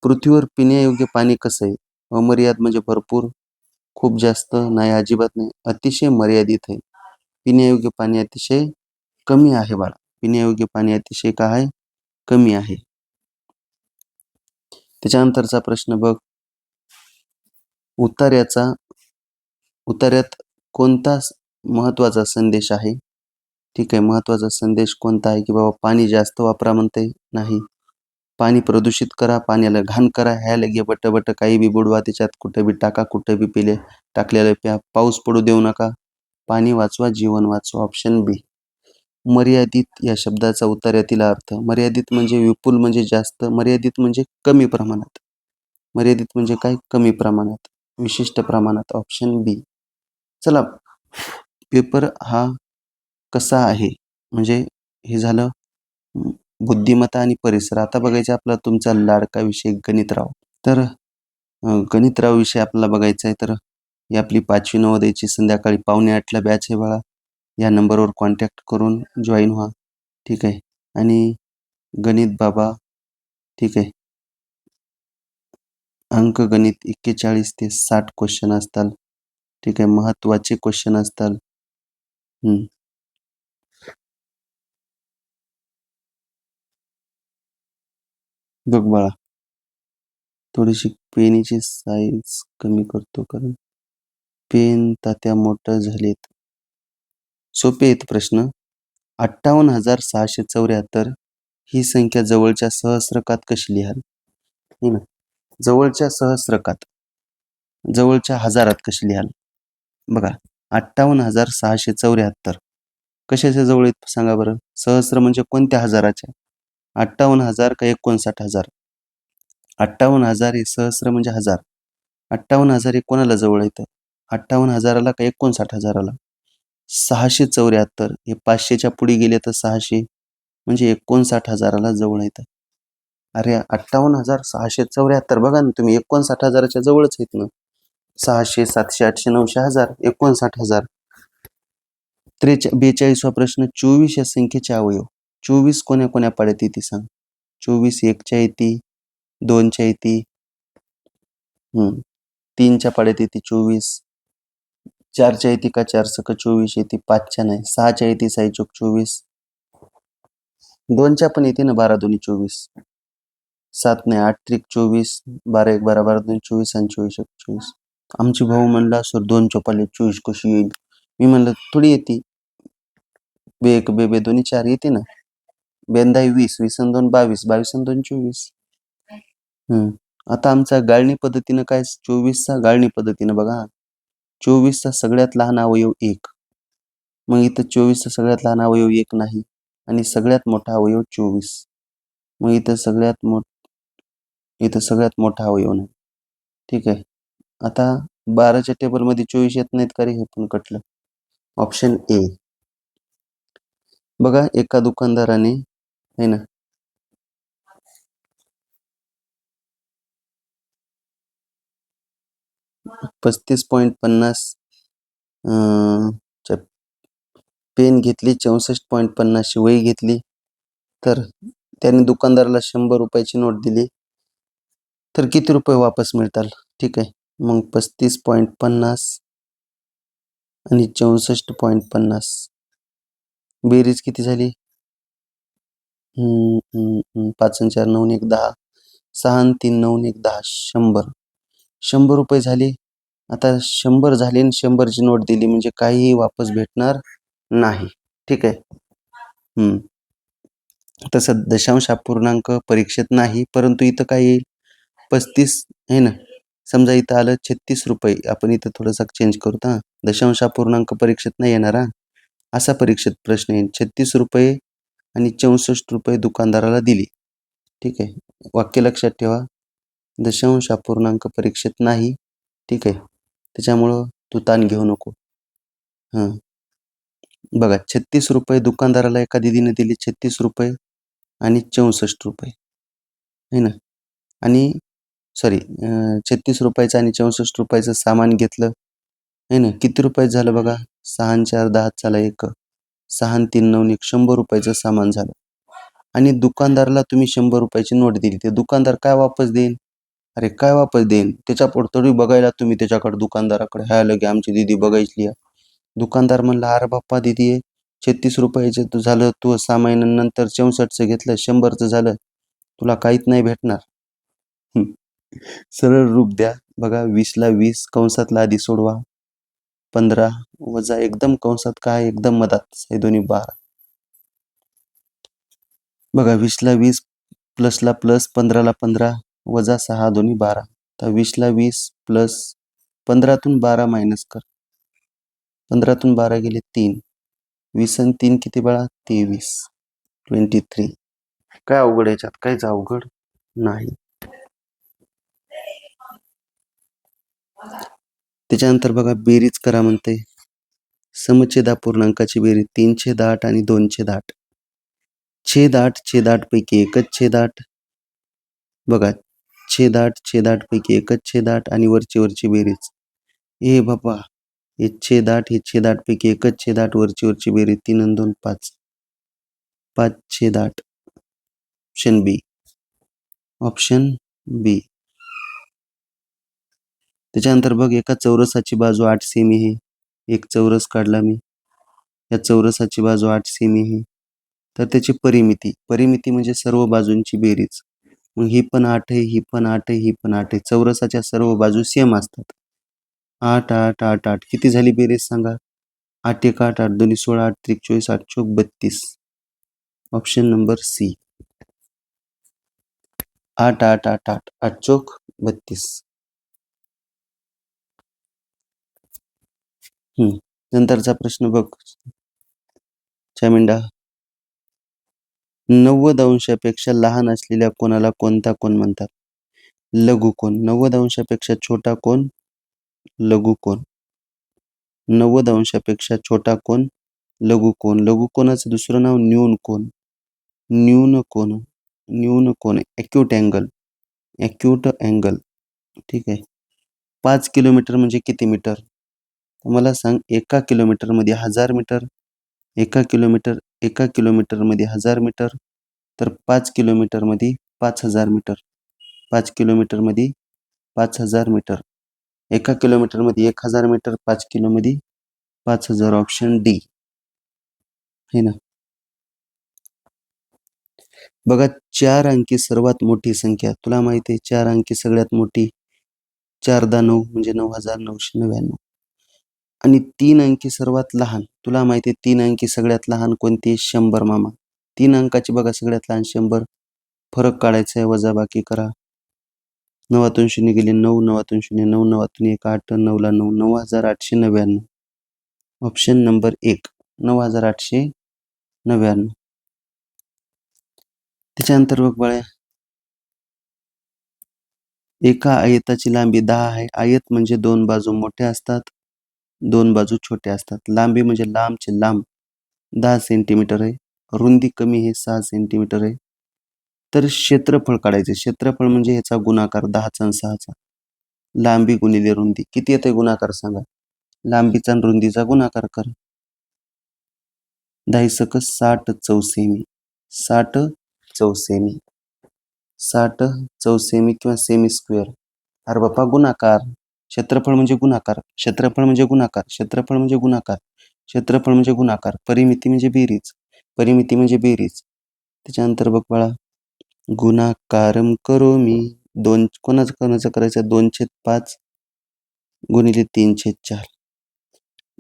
पृथ्वीवर पिण्यायोग्य पाणी कसं आहे? अमर्याद म्हणजे भरपूर, खूप जास्त नाही, अजिबात नाही, अतिशय मर्यादित आहे. पिण्यायोग्य पाणी अतिशय कमी आहे बाळा. पिण्यायोग्य पाणी अतिशय काय आहे? कमी आहे. त्याच्यानंतरचा प्रश्न बघ, उतार्यात कोणता महत्वाचा संदेश आहे? ठीक आहे, महत्वाचा संदेश कोणता आहे की बाबा पाणी जास्त वापरा म्हणते नाही, पाणी प्रदूषित करा, पाण्याला घाण करा, ह्या लगे बट काही बी बुडवा त्याच्यात, कुठे बी टाका, कुठे बी पिले टाकलेलं प्या, पाऊस पडू देऊ नका, पाणी वाचवा, जीवन वाचवा. ऑप्शन बी. मर्यादित या शब्दाचा उतार्यातील अर्थ, मर्यादित म्हणजे विपुल म्हणजे जास्त, मर्यादित म्हणजे कमी प्रमाणात, मर्यादित म्हणजे काय, कमी प्रमाणात, विशिष्ट प्रमाणात. ऑप्शन बी. चला, पेपर हा कसा आहे म्हणजे हे झालं बुद्धिमत्ता आणि परिसर. आता बघायचं आपला तुमचा लाडका विषय गणितराव. तर गणितराव विषय आपल्याला बघायचा आहे. तर ही आपली 5वी नवोदयची संध्याकाळी 7:45ला बॅच आहे बाळा. या नंबरवर कॉन्टॅक्ट करून जॉईन व्हा. ठीक आहे. आणि गणित बाबा, ठीक आहे, अंकगणित 41 ते 60 क्वेश्चन असतात. ठीक आहे, महत्वाचे क्वेश्चन असतात. बघ बाळा, थोडीशी पेनीची साईज कमी करतो कारण पेन तात्या मोठं झालेत. सोपे आहेत प्रश्न. 58,674 ही संख्या जवळच्या सहस्रकात कशी लिहाल? ना, जवळच्या सहस्रकात, जवळच्या हजारात कशी लिहाल? बघा, 58,674 कशाच्या जवळ आहेत सांगा बरं. सहस्र म्हणजे कोणत्या हजाराच्या? 58,000 का 59,000? 58,000 हे सहस्र म्हणजे हजार. 58,000 हे कोणाला जवळ येतं? 58,000ला का 59,000ला? 674 हे 500च्या पुढे गेले तर 600 म्हणजे 59,000ला जवळ येतं. अरे 58,674 बघा ना तुम्ही, 59,000च्या जवळच आहेत ना. 600, 700, 800, 900, 1000, 59,000. 42वा प्रश्न, 24 या संख्येचे अवयव. 24 कोण्या कोण्या पाड्यात येते सांग? 24 1च्या येते, 2च्या येते, 3च्या पाड्यात येते 24, 4च्या येते का 4 सक 24 येते, 5च्या नाही, 6च्या येते 6 चोक 24, 2च्या पण येते ना 12 2 24, 7 नाही 8 त्रिक 24, 12 1 12 12 2 24 आणि 24 24. आमची भाऊ म्हणला सर 2 चोपाले 24 कशी येईल? मी म्हणलं थोडी येते, बे 1 बे 2 4 येते ना. बेंदा 20 20 आणि 2 22 22 आणि 2 24. आता आमचा गाळणी पद्धतीनं काय, 24चा गाळणी पद्धतीनं बघा, 24चा सगळ्यात लहान अवयव 1. मग इथं 24चा सगळ्यात लहान अवयव 1 नाही आणि सगळ्यात मोठा अवयव 24. मग इथं सगळ्यात मोठा अवयव नाही. ठीक आहे. आता 12च्या टेबलमध्ये 24 येत नाहीत का रे? हे पण कटलं. Option A. बघा, एका दुकानदाराने है ना 35.50 पेन घेतली, 64.50 वही घेतली, तर त्याने दुकानदाराला 100 रुपयाची नोट दिली, तर किती रुपये वापस मिळतात? ठीक आहे, मग 35.50 आणि 64.50 बेरीज किती झाली? 5 आणि 4 9 1 10, 6 आणि 3 9 1 10, 100 रुपये झाले. आता 100 झाले आणि 100ची नोट दिली म्हणजे काहीही वापस भेटणार नाही. ठीक आहे. तसं दशांश अपूर्णांक परीक्षेत नाही, परंतु इथं काय येईल? 35 आहे ना. समजा इथं आलं 36 रुपये, आपण इथं थोडंसं चेंज करू. दशांश अपूर्णांक परीक्षेत नाही येणार हा. असा परीक्षेत प्रश्न येईल. 36 रुपये आणि 64 रुपये दुकानदाराला दिली. ठीक आहे, वाक्य लक्षात ठेवा. दशांश अपूर्णांक परीक्षेत नाही. ठीक आहे, त्याच्यामुळं तू ताण घेऊ नको. बघा, 36 रुपये दुकानदाराला एका दीदीने दिले, 36 रुपये आणि 64 रुपये है ना. आणि 36 रुपयाचं आणि 64 रुपयाचं सामान घेतलं है ना. किती रुपयाचं झालं बघा? 6 आणि 4 10 झाला 1, 6 आणि 3 9 1, 100 रुपयाचं सामान झालं. आणि दुकानदाराला तुम्ही 100 रुपयाची नोट दिली, ते दुकानदार काय वापस देईन? अरे काय वापस देईन? त्याच्या पुढे बघायला तुम्ही त्याच्याकडे, दुकानदाराकडे, ह्या लगे आमची दीदी बघायची. दुकानदार म्हणला, अरे बाप्पा दीदी 36 रुपयाचं तू झालं, तू 6 महिन्यानंतर 64चं घेतलं, 100चं झालं, तुला काहीच नाही भेटणार. सरळ रूप द्या. बघा 20ला 20 कंसातला आधी सोडवा. 15 वजा एकदम कंसात काय एकदम मधात हे दोन्ही 12. बघा 20ला 20 प्लसला प्लस 15ला 15 वजा 6 दोन्ही 12. तर 20ला 20 प्लस 15तून 12 मायनस कर. 15तून 12 गेले 3. 20 आणि 3 किती बाळा 23. 23. काय अवघड याच्यात काहीच अवघड नाही. त्याच्यानंतर बघा बेरीज करा म्हणते. समछेद अपूर्णांकाची बेरीज 3/8 आणि 2/8. छेद 8 पैकी एकच छेद 8. बघा छेद 8 पैकी एकच छेद 8 आणि वरची बेरीज. ए बाबा हे छेद 8 हे छेद 8 पैकी एकच छेद 8 वरची बेरीज 3 आणि 2 5. 5/8. ऑप्शन बी. ऑप्शन बी. त्याच्यानंतर बघ एका चौरसाची बाजू 8 सेमी आहे. एक चौरस काढला मी. या चौरसाची बाजू 8 सेमी आहे. तर त्याची परिमिती म्हणजे सर्व बाजूंची बेरीज. मग ही पण 8 आहे, ही पण 8 आहे, ही पण 8 आहे. चौरसाच्या सर्व बाजू सेम असतात. 8 8 8 8 किती झाली बेरीज सांगा. 8 1 8 8 2 16 8 3 24 8 चौक 32. Option number C. 8 8 8 8 8 चौक 32. नंतरचा प्रश्न बघ. चामिंडा 90 अंशापेक्षा लहान असलेल्या कोणाला कोणता कोण म्हणतात. लघुकोन. 90 अंशापेक्षा छोटा कोण लघुकोन. 90 अंशापेक्षा छोटा कोण लघुकोन. लघुकोनाचं दुसरं नाव न्यून कोन. न्यून कोन ॲक्यूट अँगल. ठीक आहे. 5 किलोमीटर म्हणजे किती मीटर. मला सांग. 1 किलोमीटरमध्ये 1000 मीटर. 1 किलोमीटरमध्ये 1000 मीटर. तर 5 किलोमीटरमध्ये 5000 मीटर. 5 किलोमीटरमध्ये 5000 मीटर. 1 किलोमीटरमध्ये 1000 मीटर. 5 किलोमध्ये 5000. ऑप्शन डी है ना. बघा 4 अंकी सर्वात मोठी संख्या. तुला माहिती आहे 4 अंकी सगळ्यात मोठी. 4 × 9 म्हणजे 9999. आणि 3 अंकी सर्वात लहान. तुला माहिती आहे 3 अंकी सगळ्यात लहान कोणती. 100 मामा. 3 अंकाची बघा सगळ्यात लहान 100. फरक काढायचा आहे. वजाबाकी करा. 9तून 0 गेले 9. 9तून 0 9. 9तून 1 8. 9ला 9 9899. Option number 1 9899. त्याच्यानंतर बघ बाळ्या. एका आयताची लांबी 10 आहे. आयत म्हणजे 2 बाजू मोठ्या असतात, 2 बाजू छोट्या असतात. लांबी म्हणजे लांबचे लांब 10 सेंटीमीटर आहे. रुंदी कमी हे 6 सेंटीमीटर आहे. तर क्षेत्रफळ काढायचे. क्षेत्रफळ म्हणजे ह्याचा गुणाकार 10चा आणि 6चा. लांबी गुणिले रुंदी किती येते गुणाकार सांगा. लांबीचा आणि रुंदीचा गुणाकार कर. 10 सकस 60 चौसेमी. 60 चौसेमी. 60 चौसेमी किंवा सेमी स्क्वेअर. अरे बापा गुणाकार. क्षेत्रफळ म्हणजे गुणाकार. क्षेत्रफळ म्हणजे गुणाकार. क्षेत्रफळ म्हणजे गुणाकार. क्षेत्रफळ म्हणजे गुणाकार. परिमिती म्हणजे बेरीज. परिमिती म्हणजे बेरीज. त्याच्यानंतर बघ बाळा. गुणाकारम करोमी. कोणाचं करायचं 2/5 गुणिले 3/4.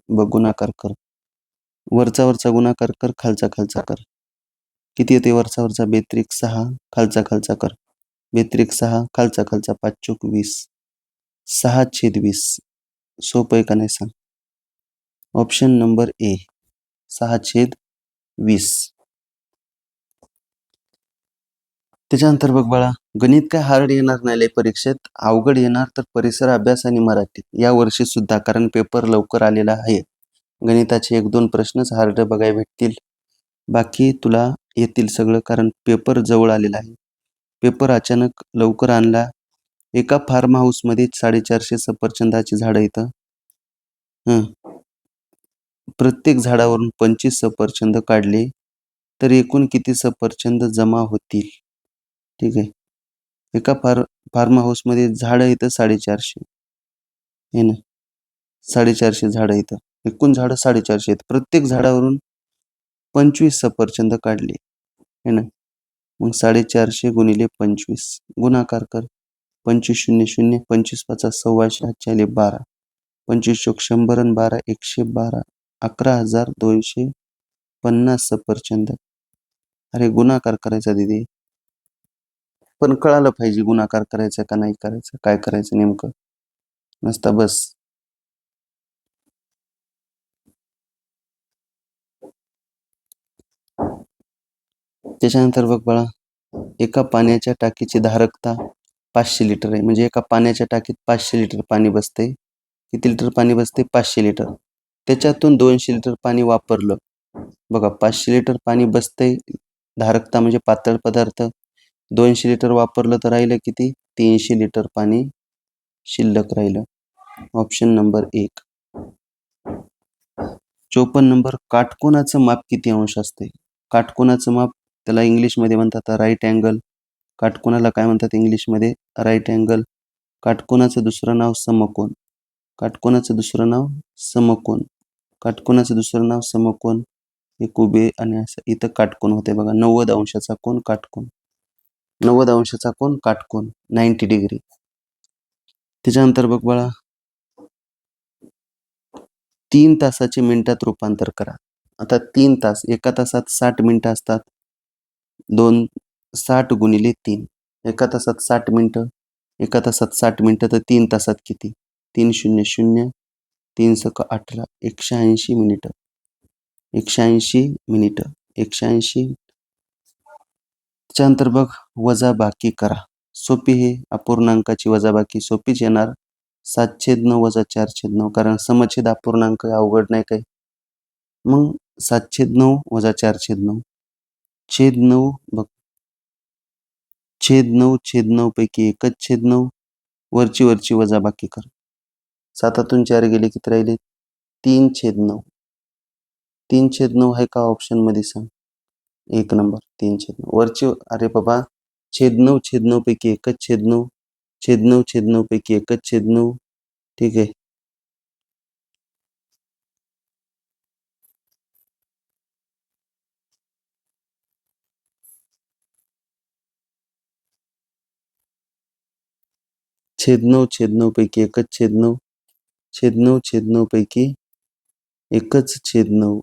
बघ गुणाकार कर. वरचा गुणाकार कर. खालचा कर. किती येते वरचा 42 6. खालचा कर. 42 6. खालचा 5 चोक 20. 6/20. सोपं आहे का नाही सांग. Option number A 6/20. त्याच्यानंतर बघ बाळा. गणित काय हार्ड येणार नाही परीक्षेत. अवघड येणार तर परिसर अभ्यास आणि मराठीत या वर्षी सुद्धा. कारण पेपर लवकर आलेला आहे. गणिताचे 1-2 प्रश्नच हार्ड बघायला भेटतील. बाकी तुला येतील सगळं. कारण पेपर जवळ आलेला आहे. पेपर अचानक लवकर आणला. एका फार्म हाऊसमध्ये 450 सफरचंदाची झाडं इथं. प्रत्येक झाडावरून 25 सफरचंद काढले तर एकूण किती सफरचंद जमा होतील. ठीक आहे. एका फार्म हाऊसमध्ये झाडं इथं 450 आहे ना. 450 झाडं इथं. एकूण झाडं 450 आहेत. प्रत्येक झाडावरून 25 सफरचंद काढले है ना. मग 450 गुणिले 25 गुणाकार कर. 2500, 25 5 100, 12, 25 चोक 100 आणि 12 112, 11,250 सफरचंद. अरे गुणाकार करायचा दीदी, पण कळालं पाहिजे गुणाकार करायचा का नाही करायचं, काय करायचं नेमकं, नसता बस. त्याच्यानंतर बघ बाळा, एका पाण्याच्या टाकीची धारकता 500 लिटर आहे. म्हणजे एका पाण्याच्या टाकीत 500 लिटर पाणी बसते. किती लिटर पाणी बसते? 500 लिटर. त्याच्यातून 200 लिटर पाणी वापरलं. बघा 500 लिटर पाणी बसते, धारकता म्हणजे पातळ पदार्थ. 200 लिटर वापरलं तर राहिलं किती? 300 लिटर पाणी शिल्लक राहिलं. Option number 1. 54 नंबर, काटकोनाचं माप किती अंश असते? काटकोनाचं माप, त्याला इंग्लिशमध्ये म्हणतात राईट अँगल. काटकोनाला काय म्हणतात इंग्लिशमध्ये? Right angle. काटकोनाचं दुसरं नाव समकोन. काटकोनाचं दुसरं नाव समकोन. काटकोनाचं दुसरं नाव समकोन. एक उभे आणि असं इथं काटकोन होते बघा. 90 अंशाचा कोन काटकोन. 90 अंशाचा कोन काटकोन, 90 डिग्री. त्याच्यानंतर बघ बाळा, 3 तासाचे मिनिटात रूपांतर करा. आता 3 तास, एका तासात 60 मिनिटं असतात. 60 गुणिले 3, एका तासात 60 मिनिटं. एका तासात 60 मिनिटं तर 3 तासात किती? 3 0 0, 3 सक 18, 180 मिनिटं. 180 मिनिटं, 180. त्याच्यानंतर बघ, वजाबाकी करा. सोपी हे अपूर्णांकाची वजाबाकी सोपीच येणार. 7/9 वजा 4/9, कारण समछेद अपूर्णांक अवघड नाही काही. मग 7/9 वजा 4/9, छेद 9 बघ, छेद 9/9 पैकी 1/9, वरची वजाबाकी कर. 7तून 4 गेले किती राहिले? 3/9. 3/9 आहे का ऑप्शन मध्ये सांग? 1 नंबर 3/9. वरची, अरे बाबा, छेद 9/9 पैकी 1/9, छेद 9/9 पैकी 1/9. ठीक आहे. छेद 9/9 पैकी 1/9, छेद 9/9 पैकी 1/9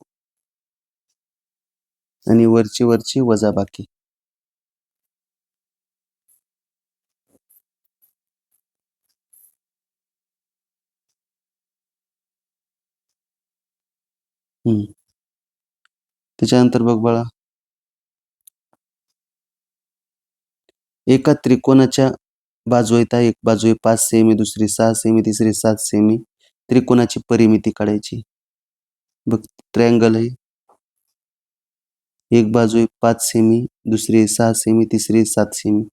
आणि वरची वजाबाकी. त्याच्यानंतर बघ बाळा, एका त्रिकोणाच्या बाजू आहेत, एक बाजू आहे 5 सेमी, दुसरी 6 सेमी, तिसरी 7 सेमी. त्रिकोणाची परिमिती काढायची. बघ, ट्रायंगल आहे, एक बाजू आहे 5 सेमी, दुसरी 6 सेमी, तिसरी 7 सेमी.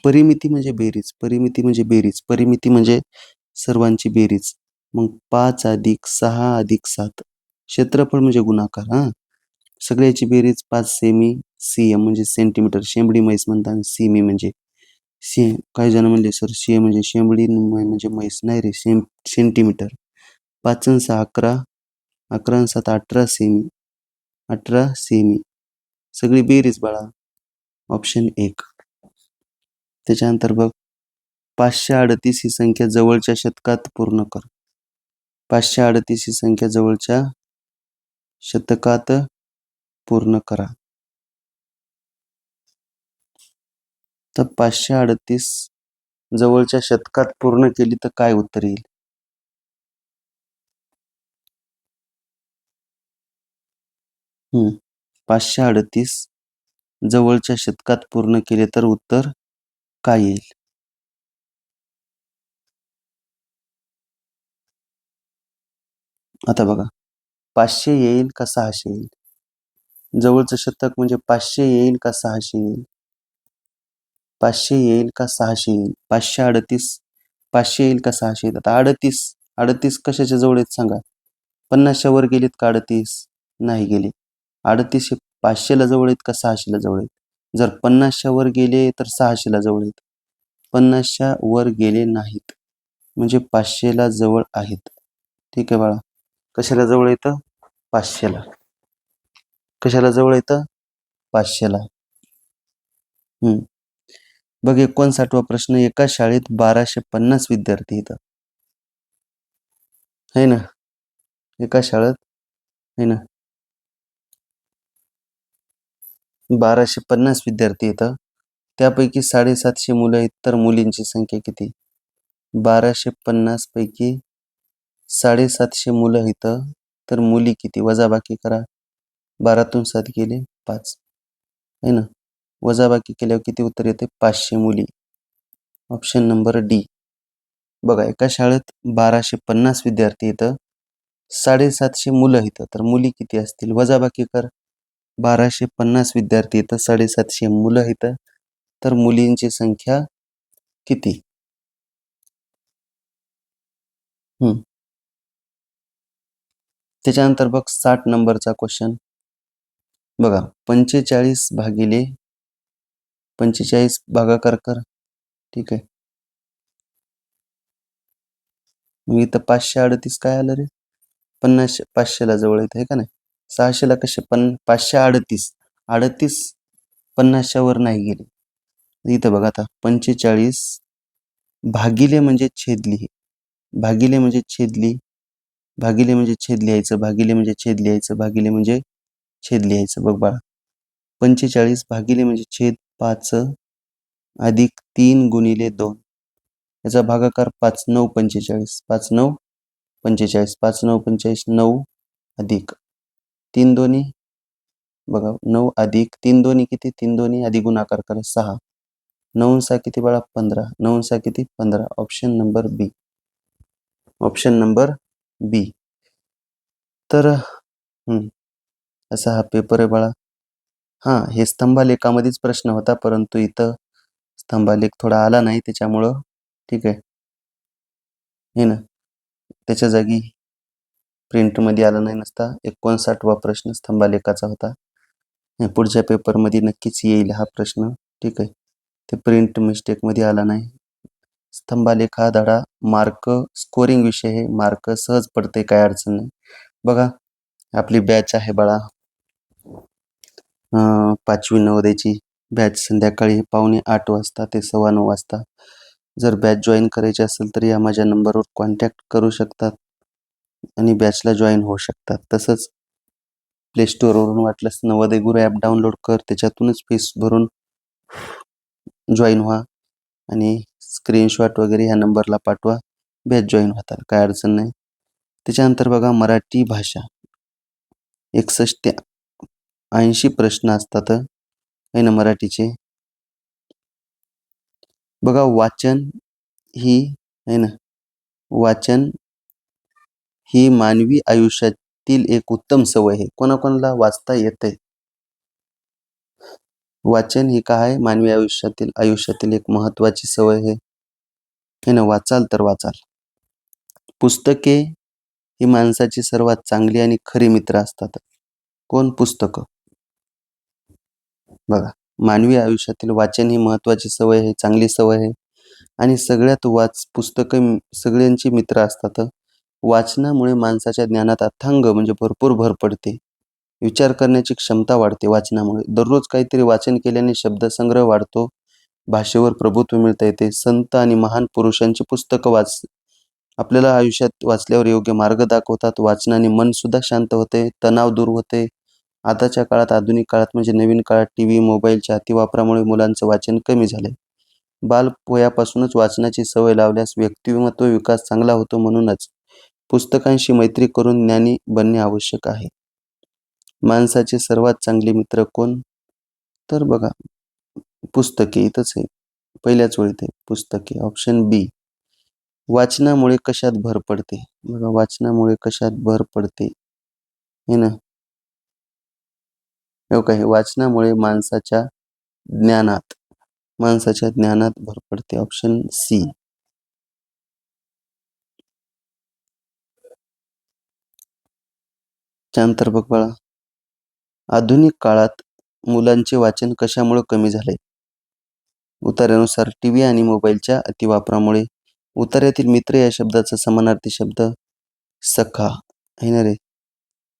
परिमिती म्हणजे बेरीज, परिमिती म्हणजे बेरीज, परिमिती म्हणजे सर्वांची बेरीज. मग 5 अधिक 6 अधिक 7, क्षेत्रफळ म्हणजे गुणाकार. सगळ्याची बेरीज 5 सेमी, सीएम म्हणजे सेंटीमीटर, शेंबडी मैस म्हणतात. सेमी म्हणजे काही जण म्हणले सर सीएम म्हणजे शेंबडी म्हणजे मैस, नाही रे, सेंटीमीटर. 5 आणि 6 11, 11 आणि 7 18 सेमी, 18 सेमी. सगळी बेरीज बाळा. ऑप्शन 1. त्याच्यानंतर बघ, 538 ही संख्या जवळच्या शतकात पूर्ण कर. 538 ही संख्या जवळच्या शतकात पूर्ण करा. तर 538 जवळच्या शतकात पूर्ण केली तर काय उत्तर येईल? हम्म 538 जवळच्या शतकात पूर्ण केले तर उत्तर काय येईल? आता बघा, 500 येईल का 600 येईल? जवळचं शतक म्हणजे 500 येईल का 600 येईल? 500 येईल का 600 येईल? 538 500 येईल का 600 येईल? आता 38 कशाच्या जवळ आहेत सांगा? 50च्या वर गेलीत का 38? नाही गेले. 38 500 ला जवळ आहेत का 600 ला जवळ आहेत? जर 50च्या वर गेले तर 600 ला जवळ आहेत. 50च्या वर गेले नाहीत म्हणजे 500 ला जवळ आहेत. ठीक आहे बाळा. कशाला जवळ येतं? 500 ला. कशाला जवळ येतं? 500 ला. बघ 59वा प्रश्न. एका शाळेत 1250 विद्यार्थी येतात, है ना? एका शाळेत, है ना, 1250 विद्यार्थी येतात. त्यापैकी 750 मुलं आहेत, तर मुलींची संख्या किती? 1250 पैकी 750 मुलं आहेत, तर मुली किती? वजाबाकी करा. 12तून 7 गेले 5, है ना? वजाबाकी केल्यावर किती उत्तर येते? 500 मुली. Option number D. बघा, एका शाळेत 1250 विद्यार्थी येतं, 750 मुलं येतं, तर मुली किती असतील? वजाबाकी कर. 1250 विद्यार्थी येतं, 750 मुलं येतं, तर मुलींची संख्या किती? त्याच्यानंतर बघ 60 नंबरचा क्वेश्चन. बघा, 45 भागिले 45 भागाकार कर. ठीक आहे. मग इथं 538 काय आलं रे? 500ला जवळ येत आहे का नाही? 600ला कसे 538 38 50च्या वर नाही गेले. इथं बघा आता 45 भागिले म्हणजे छेदली, भागिले म्हणजे छेदली, भागिले म्हणजे छेद लिहायचं, भागिले म्हणजे छेद लिहायचं, भागिले म्हणजे छेद लिहायचं. बघ बाळा, 45 भागिले म्हणजे छेद 5 अधिक 3 गुणिले 2, याचा भागाकार 5 9 45, 5 9 45, 5 9 45, 9 अधिक 3 दोन्ही, बघा 9 अधिक 3 दोन्ही किती? 3 दोन्ही अधिक गुणाकार करा 6, 9 6 किती बाळा? 15, 9 6 किती? 15. ऑप्शन नंबर बी. ऑप्शन नंबर बी. तर असा हा पेपर आहे बाळा. हां, हे स्तंभालेखामध्येच प्रश्न होता, परंतु इथं स्तंभालेख थोडा आला नाही, त्याच्यामुळं ठीक आहे, हे ना, त्याच्या जागी प्रिंटमध्ये आला नाही. नसता 59वा प्रश्न स्तंभालेखाचा होता. पुढच्या पेपरमध्ये नक्कीच येईल हा प्रश्न. ठीक आहे, ते प्रिंट मिस्टेकमध्ये आला नाही. स्तंभालेख हा धडा मार्क स्कोरिंग विषय आहे, मार्क सहज पडते, काय अडचण नाही. बघा, आपली बॅच आहे बाळा, 5वी नवोदयची बॅच संध्याकाळी 7:45 वाजता ते 9:15 वाजता. जर बॅच जॉईन करायची असेल तर या माझ्या नंबरवर कॉन्टॅक्ट करू शकतात आणि बॅचला जॉईन होऊ शकतात. तसंच प्ले स्टोअरवरून वाटल्यास नवोदय गुरु ॲप डाउनलोड कर, त्याच्यातूनच फीस भरून जॉईन व्हा आणि स्क्रीनशॉट वगैरे ह्या नंबरला पाठवा, बॅच जॉईन होतात, काय अडचण नाही. त्याच्यानंतर बघा, मराठी भाषा 61 ते 80 प्रश्न असतात, आहे ना, मराठीचे. बघा, वाचन ही, आहे ना, वाचन ही मानवी आयुष्यातील एक उत्तम सवय आहे. कोणाकोणाला वाचता येते? वाचन ही काय आहे? मानवी आयुष्यातील एक महत्वाची सवय आहे, हे ना. वाचाल तर वाचाल. पुस्तके ही माणसाची सर्वात चांगली आणि खरी मित्र असतात. कोण? पुस्तकं. बघा, मानवी आयुष्यातील वाचन ही महत्वाची सवय आहे, चांगली सवय आहे, आणि सगळ्यात पुस्तकं सगळ्यांची मित्र असतात. वाचनामुळे माणसाच्या ज्ञानात अथांग म्हणजे भरपूर भर पडते. विचार करण्याची क्षमता वाढते वाचनामुळे. दररोज काहीतरी वाचन केल्याने शब्दसंग्रह वाढतो, भाषेवर प्रभुत्व मिळता येते. संत आणि महान पुरुषांची पुस्तकं आपल्याला आयुष्यात वाचल्यावर योग्य मार्ग दाखवतात. वाचनाने मन सुद्धा शांत होते, तणाव दूर होते. आताच्या काळात, आधुनिक काळात म्हणजे नवीन काळात टीव्ही, मोबाईलच्या अतिवापरामुळे मुलांचं वाचन कमी झाले. बालवयापासूनच वाचनाची सवय लावल्यास व्यक्तिमत्व विकास चांगला होतो. म्हणूनच पुस्तकांशी मैत्री करून ज्ञानी बनणे आवश्यक आहे. माणसाचे सर्वात चांगले मित्र कोण? तर बघा, पुस्तके. इथंच आहे, पहिल्याच वेळीत आहे, पुस्तके. ऑप्शन बी. वाचनामुळे कशात भर पडते? बघा, वाचनामुळे कशात भर पडते, हे ना, हे वाचनामुळे माणसाच्या ज्ञानात भर पडते. Option C. त्यानंतर बघ बाळा, आधुनिक काळात मुलांचे वाचन कशामुळे कमी झाले? उत्तरानुसार टीव्ही आणि मोबाईलच्या अतिवापरामुळे. उत्तरातील मित्र या शब्दाचा समानार्थी शब्द सखा, आहे ना रे,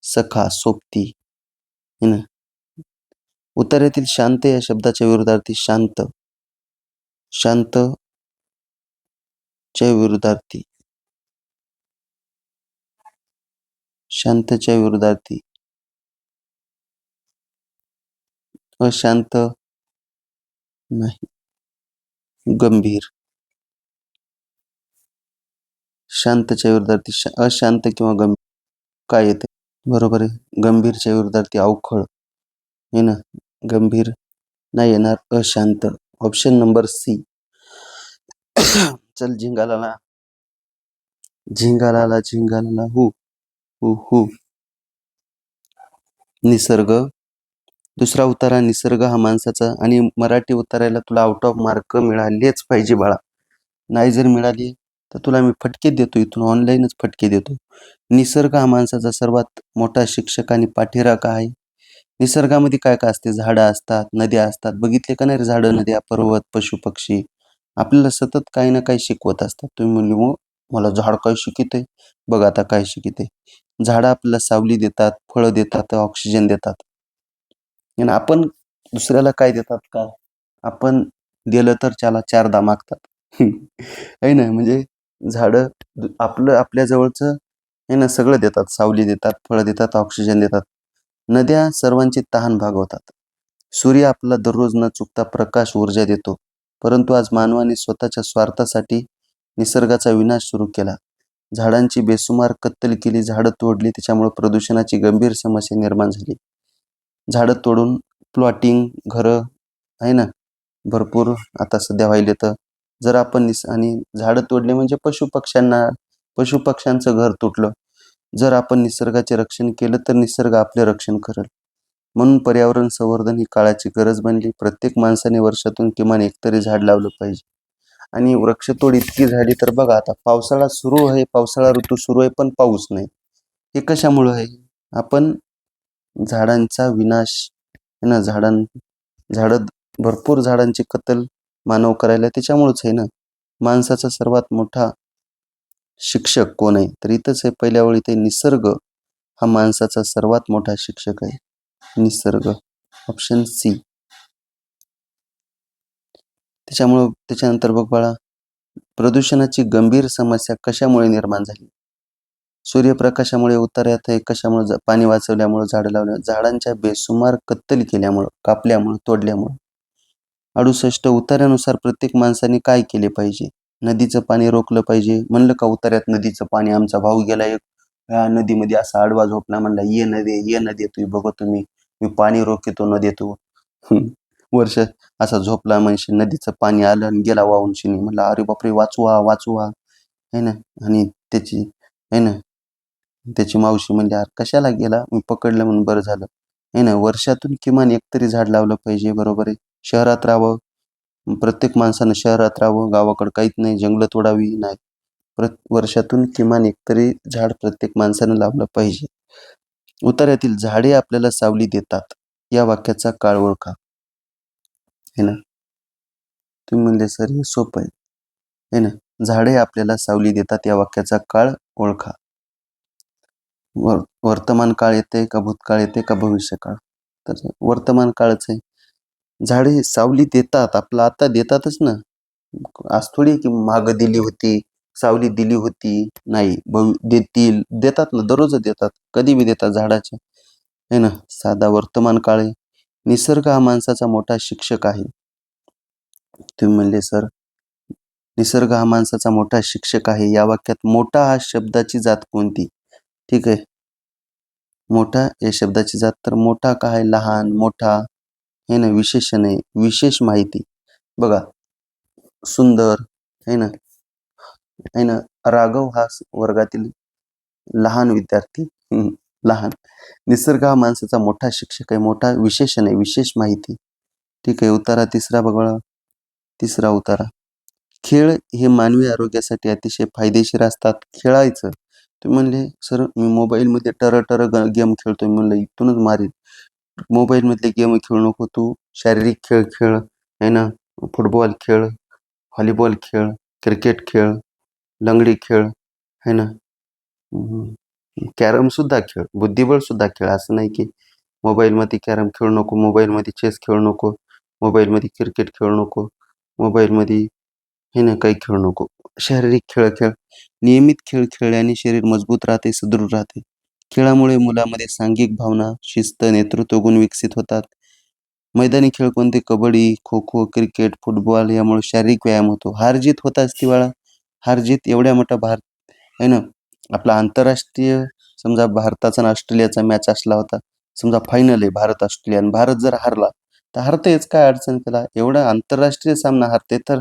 सखा, सोबती, है ना. उत्तरातील शांत या शब्दाच्या विरोधार्थी शांत. शांतच्या विरुद्धार्थी. शांतच्या विरुद्धार्थी. अशांत नाही. गंभीर. शांतच्या विरुद्धार्थी अशांत किंवा गंभीर काय येते? बरोबर आहे. गंभीरच्या विरुद्धार्थी अवखळ आहे ना. गंभीर नाही येणार. अशांत. Option number C. चल झिंगालाला झिंगालाला झिंगालाला हु हु हु. निसर्ग. दुसरा उतारा निसर्ग हा माणसाचा. आणि मराठी उतारायला तुला आउट ऑफ मार्क मिळालेच पाहिजे बाळा. नाही जर मिळाली तर तुला मी फटके देतो, इथून ऑनलाईनच फटके देतो. निसर्ग हा माणसाचा सर्वात मोठा शिक्षक आणि पाठीराखा आहे. निसर्गामध्ये काय काय असते? झाडं असतात, नद्या असतात. बघितले का नाही झाडं, नद्या, पर्वत, पशु पक्षी आपल्याला सतत काही ना काही शिकवत असतात. तुम्ही म्हणले मग मला झाड काय शिकिते? बघ आता काय शिकिते. झाडं आपल्याला सावली देतात, फळं देतात, ऑक्सिजन देतात. आणि आपण दुसऱ्याला काय देतात का? आपण दिलं तर त्याला चारदा मागतात. आहे ना. म्हणजे झाडं आपल्या जवळचं आहे ना, सगळं देतात. सावली देतात, फळं देतात, ऑक्सिजन देतात. नद्या सर्वांची तहान भागवतात. सूर्य आपला दररोज न चुकता प्रकाश ऊर्जा देतो. परंतु आज मानवाने स्वतःच्या स्वार्थासाठी निसर्गाचा विनाश सुरू केला. झाडांची बेसुमार कत्तल केली, झाडं तोडली, त्याच्यामुळे प्रदूषणाची गंभीर समस्या निर्माण झाली. झाडं तोडून प्लॉटिंग, घरं आहे ना, भरपूर आता सध्या व्हायले. तर जर आपण आणि झाडं तोडले म्हणजे पशुपक्ष्यांचं घर तुटलं. जर आपण निसर्गाचे रक्षण केलं तर निसर्ग आपले रक्षण करेल. म्हणून पर्यावरण संवर्धन ही काळाची गरज बनली. प्रत्येक माणसाने वर्षातून किमान एकतरी झाड लावलं पाहिजे. आणि वृक्षतोड इतकी झाली तर बघा आता पावसाळा सुरू आहे, पावसाळा ऋतू सुरू आहे, पण पाऊस नाही. हे कशामुळं आहे? आपण झाडांचा विनाश आहे ना, झाडं भरपूर झाडांची कत्तल मानव करायला, त्याच्यामुळेच आहे ना. माणसाचा सर्वात मोठा शिक्षक कोण आहे? तर इथंच आहे पहिल्या ओळीत आहे, निसर्ग हा माणसाचा सर्वात मोठा शिक्षक आहे. निसर्ग. Option C. त्याच्यानंतर बघ बाळा, प्रदूषणाची गंभीर समस्या कशामुळे निर्माण झाली? सूर्यप्रकाशामुळे, उतार्यात आहे, कशामुळे? पाणी वाचवल्यामुळे, झाडं लावल्या, झाडांच्या बेसुमार कत्तल केल्यामुळं, कापल्यामुळं, तोडल्यामुळं. 68 उतार्यानुसार प्रत्येक माणसाने काय केले पाहिजे? नदीचं पाणी रोखलं पाहिजे. म्हणलं का उतार्यात नदीचं पाणी? आमचा भाऊ गेला एक नदीमध्ये असा आडवा झोपला, म्हणला ये नदी तू बघतो मी पाणी रोखतो नदीतून. वर्ष असा झोपला म्हणजे नदीचं पाणी आलं आणि गेला वाहून शिनी. म्हणला अरे बापरे, वाचवा है ना. आणि त्याची मावशी म्हणजे कशाला गेला? मी पकडलं म्हणून बरं झालं. आहे ना. वर्षातून किमान एकतरी झाड लावलं पाहिजे. बरोबर आहे. शहरात राहावं, प्रत्येक माणसानं शहरात राहावं, गावाकडे काहीच नाही, जंगलं तोडावी नाही. वर्षातून किमान एकतरी झाड प्रत्येक माणसानं लावलं पाहिजे. उतार्यातील झाडे आपल्याला सावली देतात या वाक्याचा काळ ओळखा. है ना. तुम्ही म्हणले सर हे सोपं आहे. है ना. झाडे आपल्याला सावली देतात या वाक्याचा काळ ओळखा. वर्तमान काळ येते का भूतकाळ येते का भविष्य काळ? तर वर्तमान काळच आहे. झाडे सावली देतात, आपलं आता देतातच ना. आज थोडी की माग दिली होती, सावली दिली होती, नाही देतात ना, दररोज देतात, कधी बी देतात झाडाचे, है ना. साधा वर्तमान काळ आहे. निसर्ग हा माणसाचा मोठा शिक्षक आहे. तुम्ही म्हणले सर निसर्ग हा माणसाचा मोठा शिक्षक आहे. या वाक्यात मोठा हा शब्दाची जात कोणती? ठीक आहे. मोठा या शब्दाची जात, तर मोठा काय? लहान, मोठा, हे ना, विशेषण आहे, विशेष माहिती. बघा, सुंदर, है ना. राघव हा वर्गातील लहान विद्यार्थी. लहान. निसर्ग हा माणसाचा मोठा शिक्षक आहे. मोठा विशेषण आहे, विशेष माहिती. ठीक आहे. उतारा तिसरा बघा. तिसरा उतारा, खेळ हे मानवी आरोग्यासाठी अतिशय फायदेशीर असतात. खेळायचं. तुम्ही म्हणले सर मी मोबाईलमध्ये टर गेम खेळतोय. म्हणलं इथूनच मारीन. मोबाईलमधले गेम खेळू नको तू. शारीरिक खेळ खेळ, है ना. फुटबॉल खेळ, व्हॉलीबॉल खेळ, क्रिकेट खेळ, लंगडी खेळ, है ना. कॅरम सुद्धा खेळ, बुद्धिबळ सुद्धा खेळ. असं नाही की मोबाईलमध्ये कॅरम खेळू नको, मोबाईलमध्ये चेस खेळू नको, मोबाईलमध्ये क्रिकेट खेळू नको. मोबाईलमध्ये हे ना काही खेळू नको. शारीरिक खेळ खेळ. नियमित खेळ खेळल्याने शरीर मजबूत राहते, सुदृढ राहते. खेळामुळे मुलामध्ये सांघिक भावना, शिस्त, नेतृत्व गुण विकसित होतात. मैदानी खेळ कोणते? कबड्डी, खो-खो, क्रिकेट, फुटबॉल यामुळे शारीरिक व्यायाम होतो. हार-जीत होत असते बाळा. हार-जीत एवढ्या मोठा भारत आहे ना, आपला आंतरराष्ट्रीय समजा भारताचा आणि ऑस्ट्रेलियाचा मॅच असला होता. समजा फायनल आहे भारत-ऑस्ट्रेलिया आणि भारत जर हारला, तर हरतेच काय अडचण त्याला. एवढा आंतरराष्ट्रीय सामना हरते तर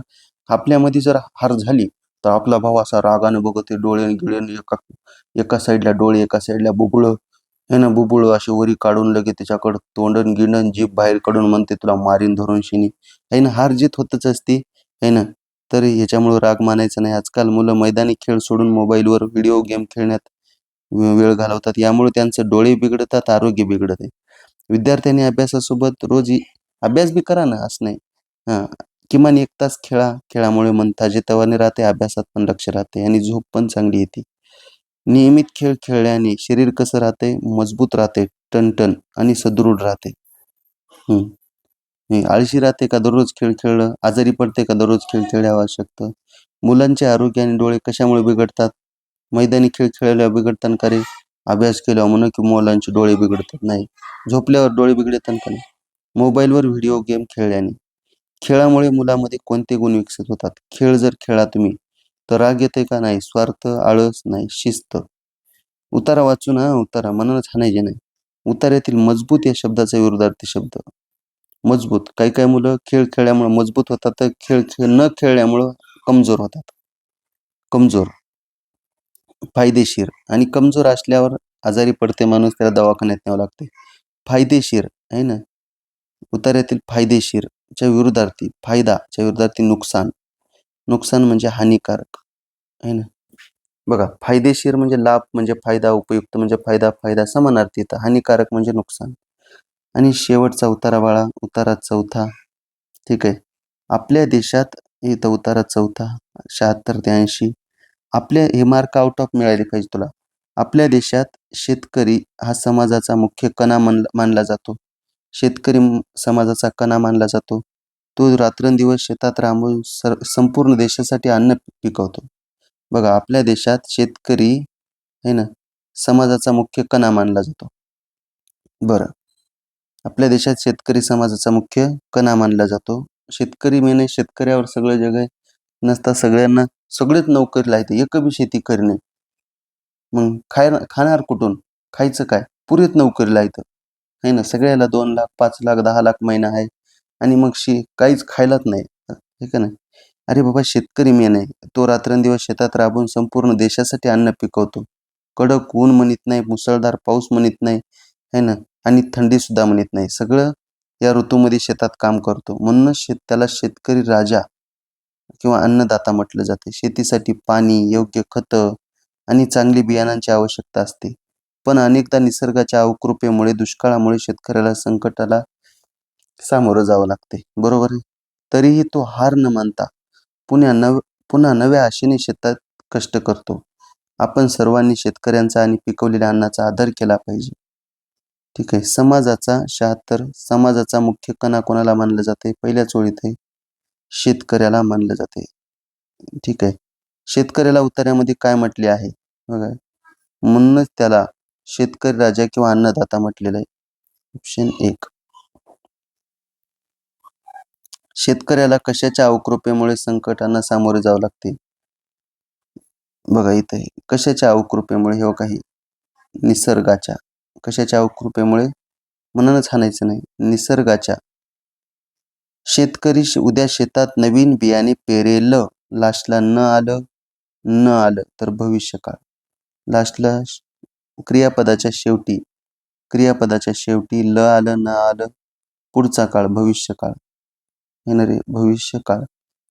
आपल्यामध्ये जर हार झाली, तर आपला भाऊ असा रागाने बघते डोळे-गिळे एका साईडला डोळे, एका साईडला बुबुळं आहे ना, बुबुळं अशी वरी काढून लगे त्याच्याकडं तोंडन गिंडन जीभ बाहेर काढून म्हणते तुला मारीन धरून शिनी. आहे ना, हार-जीत होतच असते आहे ना. तर ह्याच्यामुळं राग मानायचा नाही. आजकाल मुलं मैदानी खेळ सोडून मोबाईलवर व्हिडिओ गेम खेळण्यात वेळ घालवतात. यामुळे त्यांचे डोळे बिघडतात, आरोग्य बिघडते. विद्यार्थ्यांनी अभ्यासासोबत रोज अभ्यास बी करा ना, असं नाही. हां, किमान 1 तास खेळा. खेळामुळे मन ताजेतवाने राहते, अभ्यासात पण लक्ष राहते आणि झोप पण चांगली येते. नियमित खेळ खेळल्याने शरीर कसं राहते? मजबूत राहते, टणटण आणि सदृढ राहते. हं. आळशी राहते का दररोज खेळ खेळलं? आजारी पडते का दररोज खेळ खेळणे आवश्यक? मुलांचे आरोग्य आणि डोळे कशामुळे बिघडतात? मैदानी खेळ खेळल्यावर बिघडतात का रे? अभ्यास केल्यावर म्हणून की मुलांचे डोळे बिघडतात नाही. झोपल्यावर डोळे बिघडतात का नाही? मोबाईलवर व्हिडिओ गेम खेळल्याने. खेळामुळे मुलामध्ये कोणते गुण विकसित होतात? खेळ जर खेळा तुम्ही तर राग येते का नाही? स्वार्थ, आळस नाही, शिस्त. उतारा वाचू ना, उतारा मनानच हाणायचे नाही. उतार्यातील मजबूत या शब्दाचा विरुद्धार्थी शब्द. मजबूत. काही मुलं खेळ खेळल्यामुळे मजबूत होतात, तर खेळ न खेळल्यामुळं कमजोर होतात. कमजोर, फायदेशीर आणि कमजोर असल्यावर आजारी पडते माणूस, त्याला दवाखान्यात न्यावं लागते. फायदेशीर आहे ना, उतार्यातील फायदेशीरच्या विरुद्धार्थी फायदाच्या विरुद्धार्थी नुकसान. नुकसान म्हणजे हानिकारक आहे ना. बघा, फायदेशीर म्हणजे लाभ म्हणजे फायदा, उपयुक्त म्हणजे फायदा, फायदा समानार्थी येतं. हानिकारक म्हणजे नुकसान. आणि शेवटचा उतारा बाळा, उतारा चौथा. ठीक आहे. आपल्या देशात इथं उतारा चौथा 76 ते 80. आपल्या हे मार्क आउट ऑफ मिळाले पाहिजे तुला. आपल्या देशात शेतकरी हा समाजाचा मुख्य कणा मानला जातो. शेतकरी समाजाचा कणा मानला जातो. तो रात्रंदिवस शेतात राबून संपूर्ण देशासाठी अन्न पिकवतो. बघा, आपल्या देशात शेतकरी आहे ना, समाजाचा मुख्य कणा मानला जातो. बरं, आपल्या देशात शेतकरी समाजाचा मुख्य कणा मानला जातो. शेतकरी मेन शेतकऱ्यावर सगळं जग आहे. नसता सगळ्यांना सगळेच नोकरीला आहेत. एक बी शेती करणे. मग खाणार कुठून? खायचं काय? पुरेत नोकरीला आहेत. आहे ना, सगळ्याला 2 लाख, 5 लाख, 10 लाख महिना आहे आणि मग काहीच खायलाच नाही. हे का नाही? अरे बाबा, शेतकरी मेन आहे. तो रात्रंदिवस शेतात राबून संपूर्ण देशासाठी अन्न पिकवतो. कडक ऊन म्हणत नाही, मुसळधार पाऊस म्हणत नाही, है ना, आणि थंडी सुद्धा म्हणत नाही. सगळं या ऋतूमध्ये शेतात काम करतो. म्हणूनच त्याला शेतकरी राजा किंवा अन्नदाता म्हटलं जाते. शेतीसाठी पाणी, योग्य खतं आणि चांगली बियाणांची आवश्यकता असते. पण अनेकदा निसर्गाच्या अवकृपेमुळे, दुष्काळामुळे शेतकऱ्याला संकटाला सामोरं जावं लागते. बरोबर आहे? तरीही तो हार न मानता पुन्हा नव्या आशेने शेतात कष्ट करतो. आपण सर्वांनी शेतकऱ्यांचा आणि पिकवलेल्या अन्नाचा आदर केला पाहिजे. ठीक आहे. समाजाचा 76 समाजाचा मुख्य कणा कोणाला मानलं जाते? पहिल्याच ओळीत आहे, शेतकऱ्याला मानलं जाते. ठीक आहे. शेतकऱ्याला उतार्यामध्ये काय म्हटले आहे? बघा, म्हणूनच त्याला शेतकरी राजा किंवा अन्नदाता म्हटलेलं आहे. ऑप्शन 1. शेतकऱ्याला कशाच्या अवकृपेमुळे संकटांना सामोरे जावं लागते? बघा इथे कशाच्या अवकृपेमुळे, हे काही निसर्गाच्या. कशाच्या अवकृपेमुळे? म्हणूनच हाणायचं नाही, निसर्गाच्या. शेतकरी उद्या शेतात नवीन बियाणे पेरेल. लास्टला न आलं तर भविष्यकाळ. लास्टला क्रियापदाच्या शेवटी ल आलं, न आलं, पुढचा काळ, भविष्यकाळ. येणारे भविष्यकाळ.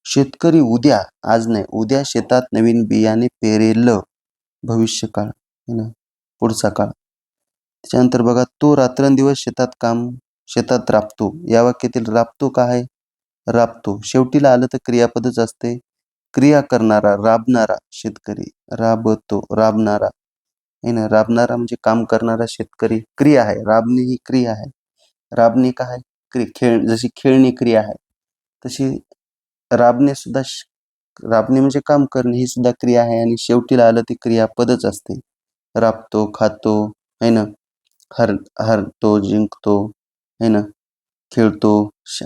शेतकरी उद्या, आज नाही, उद्या शेतात नवीन बियाणे पेरेल. भविष्यकाळ है ना, पुढचा काळ. त्याच्यानंतर बघा, तो रात्रंदिवस शेतात राबतो. या वाक्यातील राबतो का आहे? राबतो. शेवटीला आलं तर क्रियापदच असते. क्रिया करणारा, राबणारा शेतकरी. राबतो, राबणारा है ना. राबणारा म्हणजे काम करणारा शेतकरी. क्रिया आहे, राबणे ही क्रिया आहे. राबणे काय आहे? जशी खेळणी क्रिया आहे, तशी राबणे सुद्धा राबणे म्हणजे काम करणे ही सुद्धा क्रिया आहे आणि शेवटीला आलं ते क्रियापदच असते. राबतो, खातो, है ना, हरतो, जिंकतो, है ना, खेळतो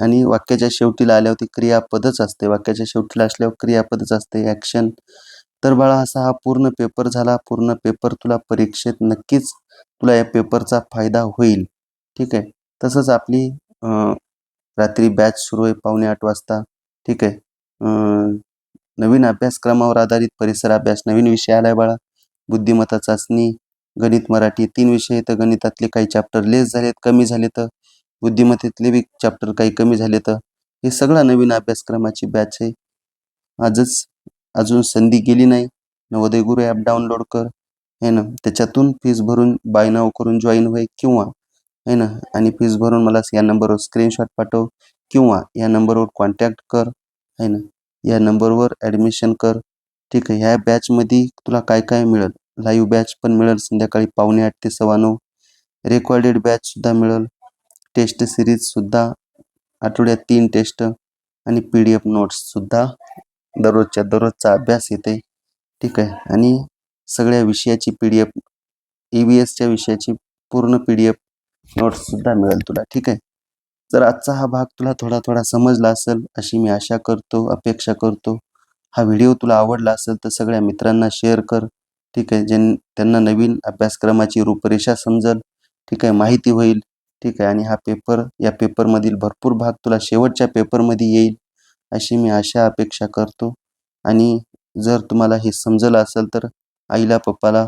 आणि वाक्याच्या शेवटीला आल्यावर ते क्रियापदच असते. वाक्याच्या शेवटीला असल्यावर क्रियापदच असते, ॲक्शन. तर बाळा असा हा पूर्ण पेपर झाला. पूर्ण पेपर तुला परीक्षेत नक्कीच तुला या पेपरचा फायदा होईल. ठीक आहे. तसंच आपली रात्री बॅच सुरू आहे 7:45 वाजता. ठीक आहे. नवीन अभ्यासक्रमावर आधारित परिसर अभ्यास नवीन विषय आलाय बाळा. बुद्धिमत्ता चाचणी, गणित, मराठी 3 विषय. तर गणितातले काही चॅप्टर लेस झालेत, कमी झाले. तर बुद्धिमत्तेतले बी चॅप्टर काही कमी झाले. तर हे सगळं नवीन अभ्यासक्रमाची बॅच आहे. आजच अजून संधी गेली नाही. नवोदय गुरु ॲप डाउनलोड कर, है ना. त्याच्यातून फीस भरून बाय नाव करून जॉईन होय किंवा है ना, आणि फीस भरून मला या नंबरवर स्क्रीनशॉट पाठव किंवा या नंबरवर कॉन्टॅक्ट कर, है ना. या नंबरवर ॲडमिशन कर. ठीक आहे. ह्या बॅचमध्ये तुला काय काय मिळेल? लाईव्ह बॅच पण मिळेल संध्याकाळी 8:45 ते 9:15. रेकॉर्डेड बॅचसुद्धा मिळेल. टेस्ट सिरीजसुद्धा, आठवड्यात 3 टेस्ट आणि PDF नोट्ससुद्धा. दररोजच्या दररोजचा अभ्यास येते. ठीक आहे. आणि सगळ्या विषयाची PDF, EVSच्या विषयाची पूर्ण PDF नोट्ससुद्धा मिळेल तुला. ठीक आहे. तर आजचा हा भाग तुला थोडा थोडा समजला असेल अशी मी आशा करतो, अपेक्षा करतो. हा व्हिडिओ तुला आवडला असेल तर सगळ्या मित्रांना शेअर कर. ठीक आहे. त्यांना नवीन अभ्यासक्रमाची रूपरेषा समजेल. ठीक आहे, माहिती होईल. ठीक आहे. आणि हा पेपर, या पेपरमधील भरपूर भाग तुला शेवटच्या पेपरमध्ये येईल अशी मी आशा अपेक्षा करतो. आणि जर तुम्हाला हे समजलं असेल तर आईला पप्पाला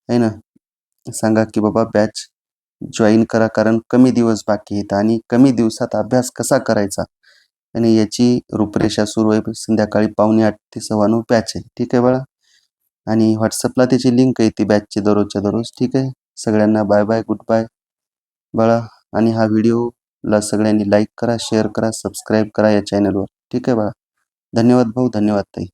आहे ना सांगा की बाबा बॅच जॉईन करा, कारण कमी दिवस बाकी आहेत आणि कमी दिवसात अभ्यास कसा करायचा आणि याची रूपरेषा सुरू आहे. संध्याकाळी 8:45 ते 9:15 बॅच आहे. ठीक आहे बाळा. आणि व्हॉट्सअपला त्याची लिंक आहे ती बॅचची दररोजच्या दररोज. ठीक आहे. सगळ्यांना बाय बाय, गुड बाय बाळा. आणि हा व्हिडिओला सगळ्यांनी लाईक करा, शेअर करा, सबस्क्राईब करा या चॅनलवर. ठीक आहे बाळा. धन्यवाद भाऊ, धन्यवाद ताई.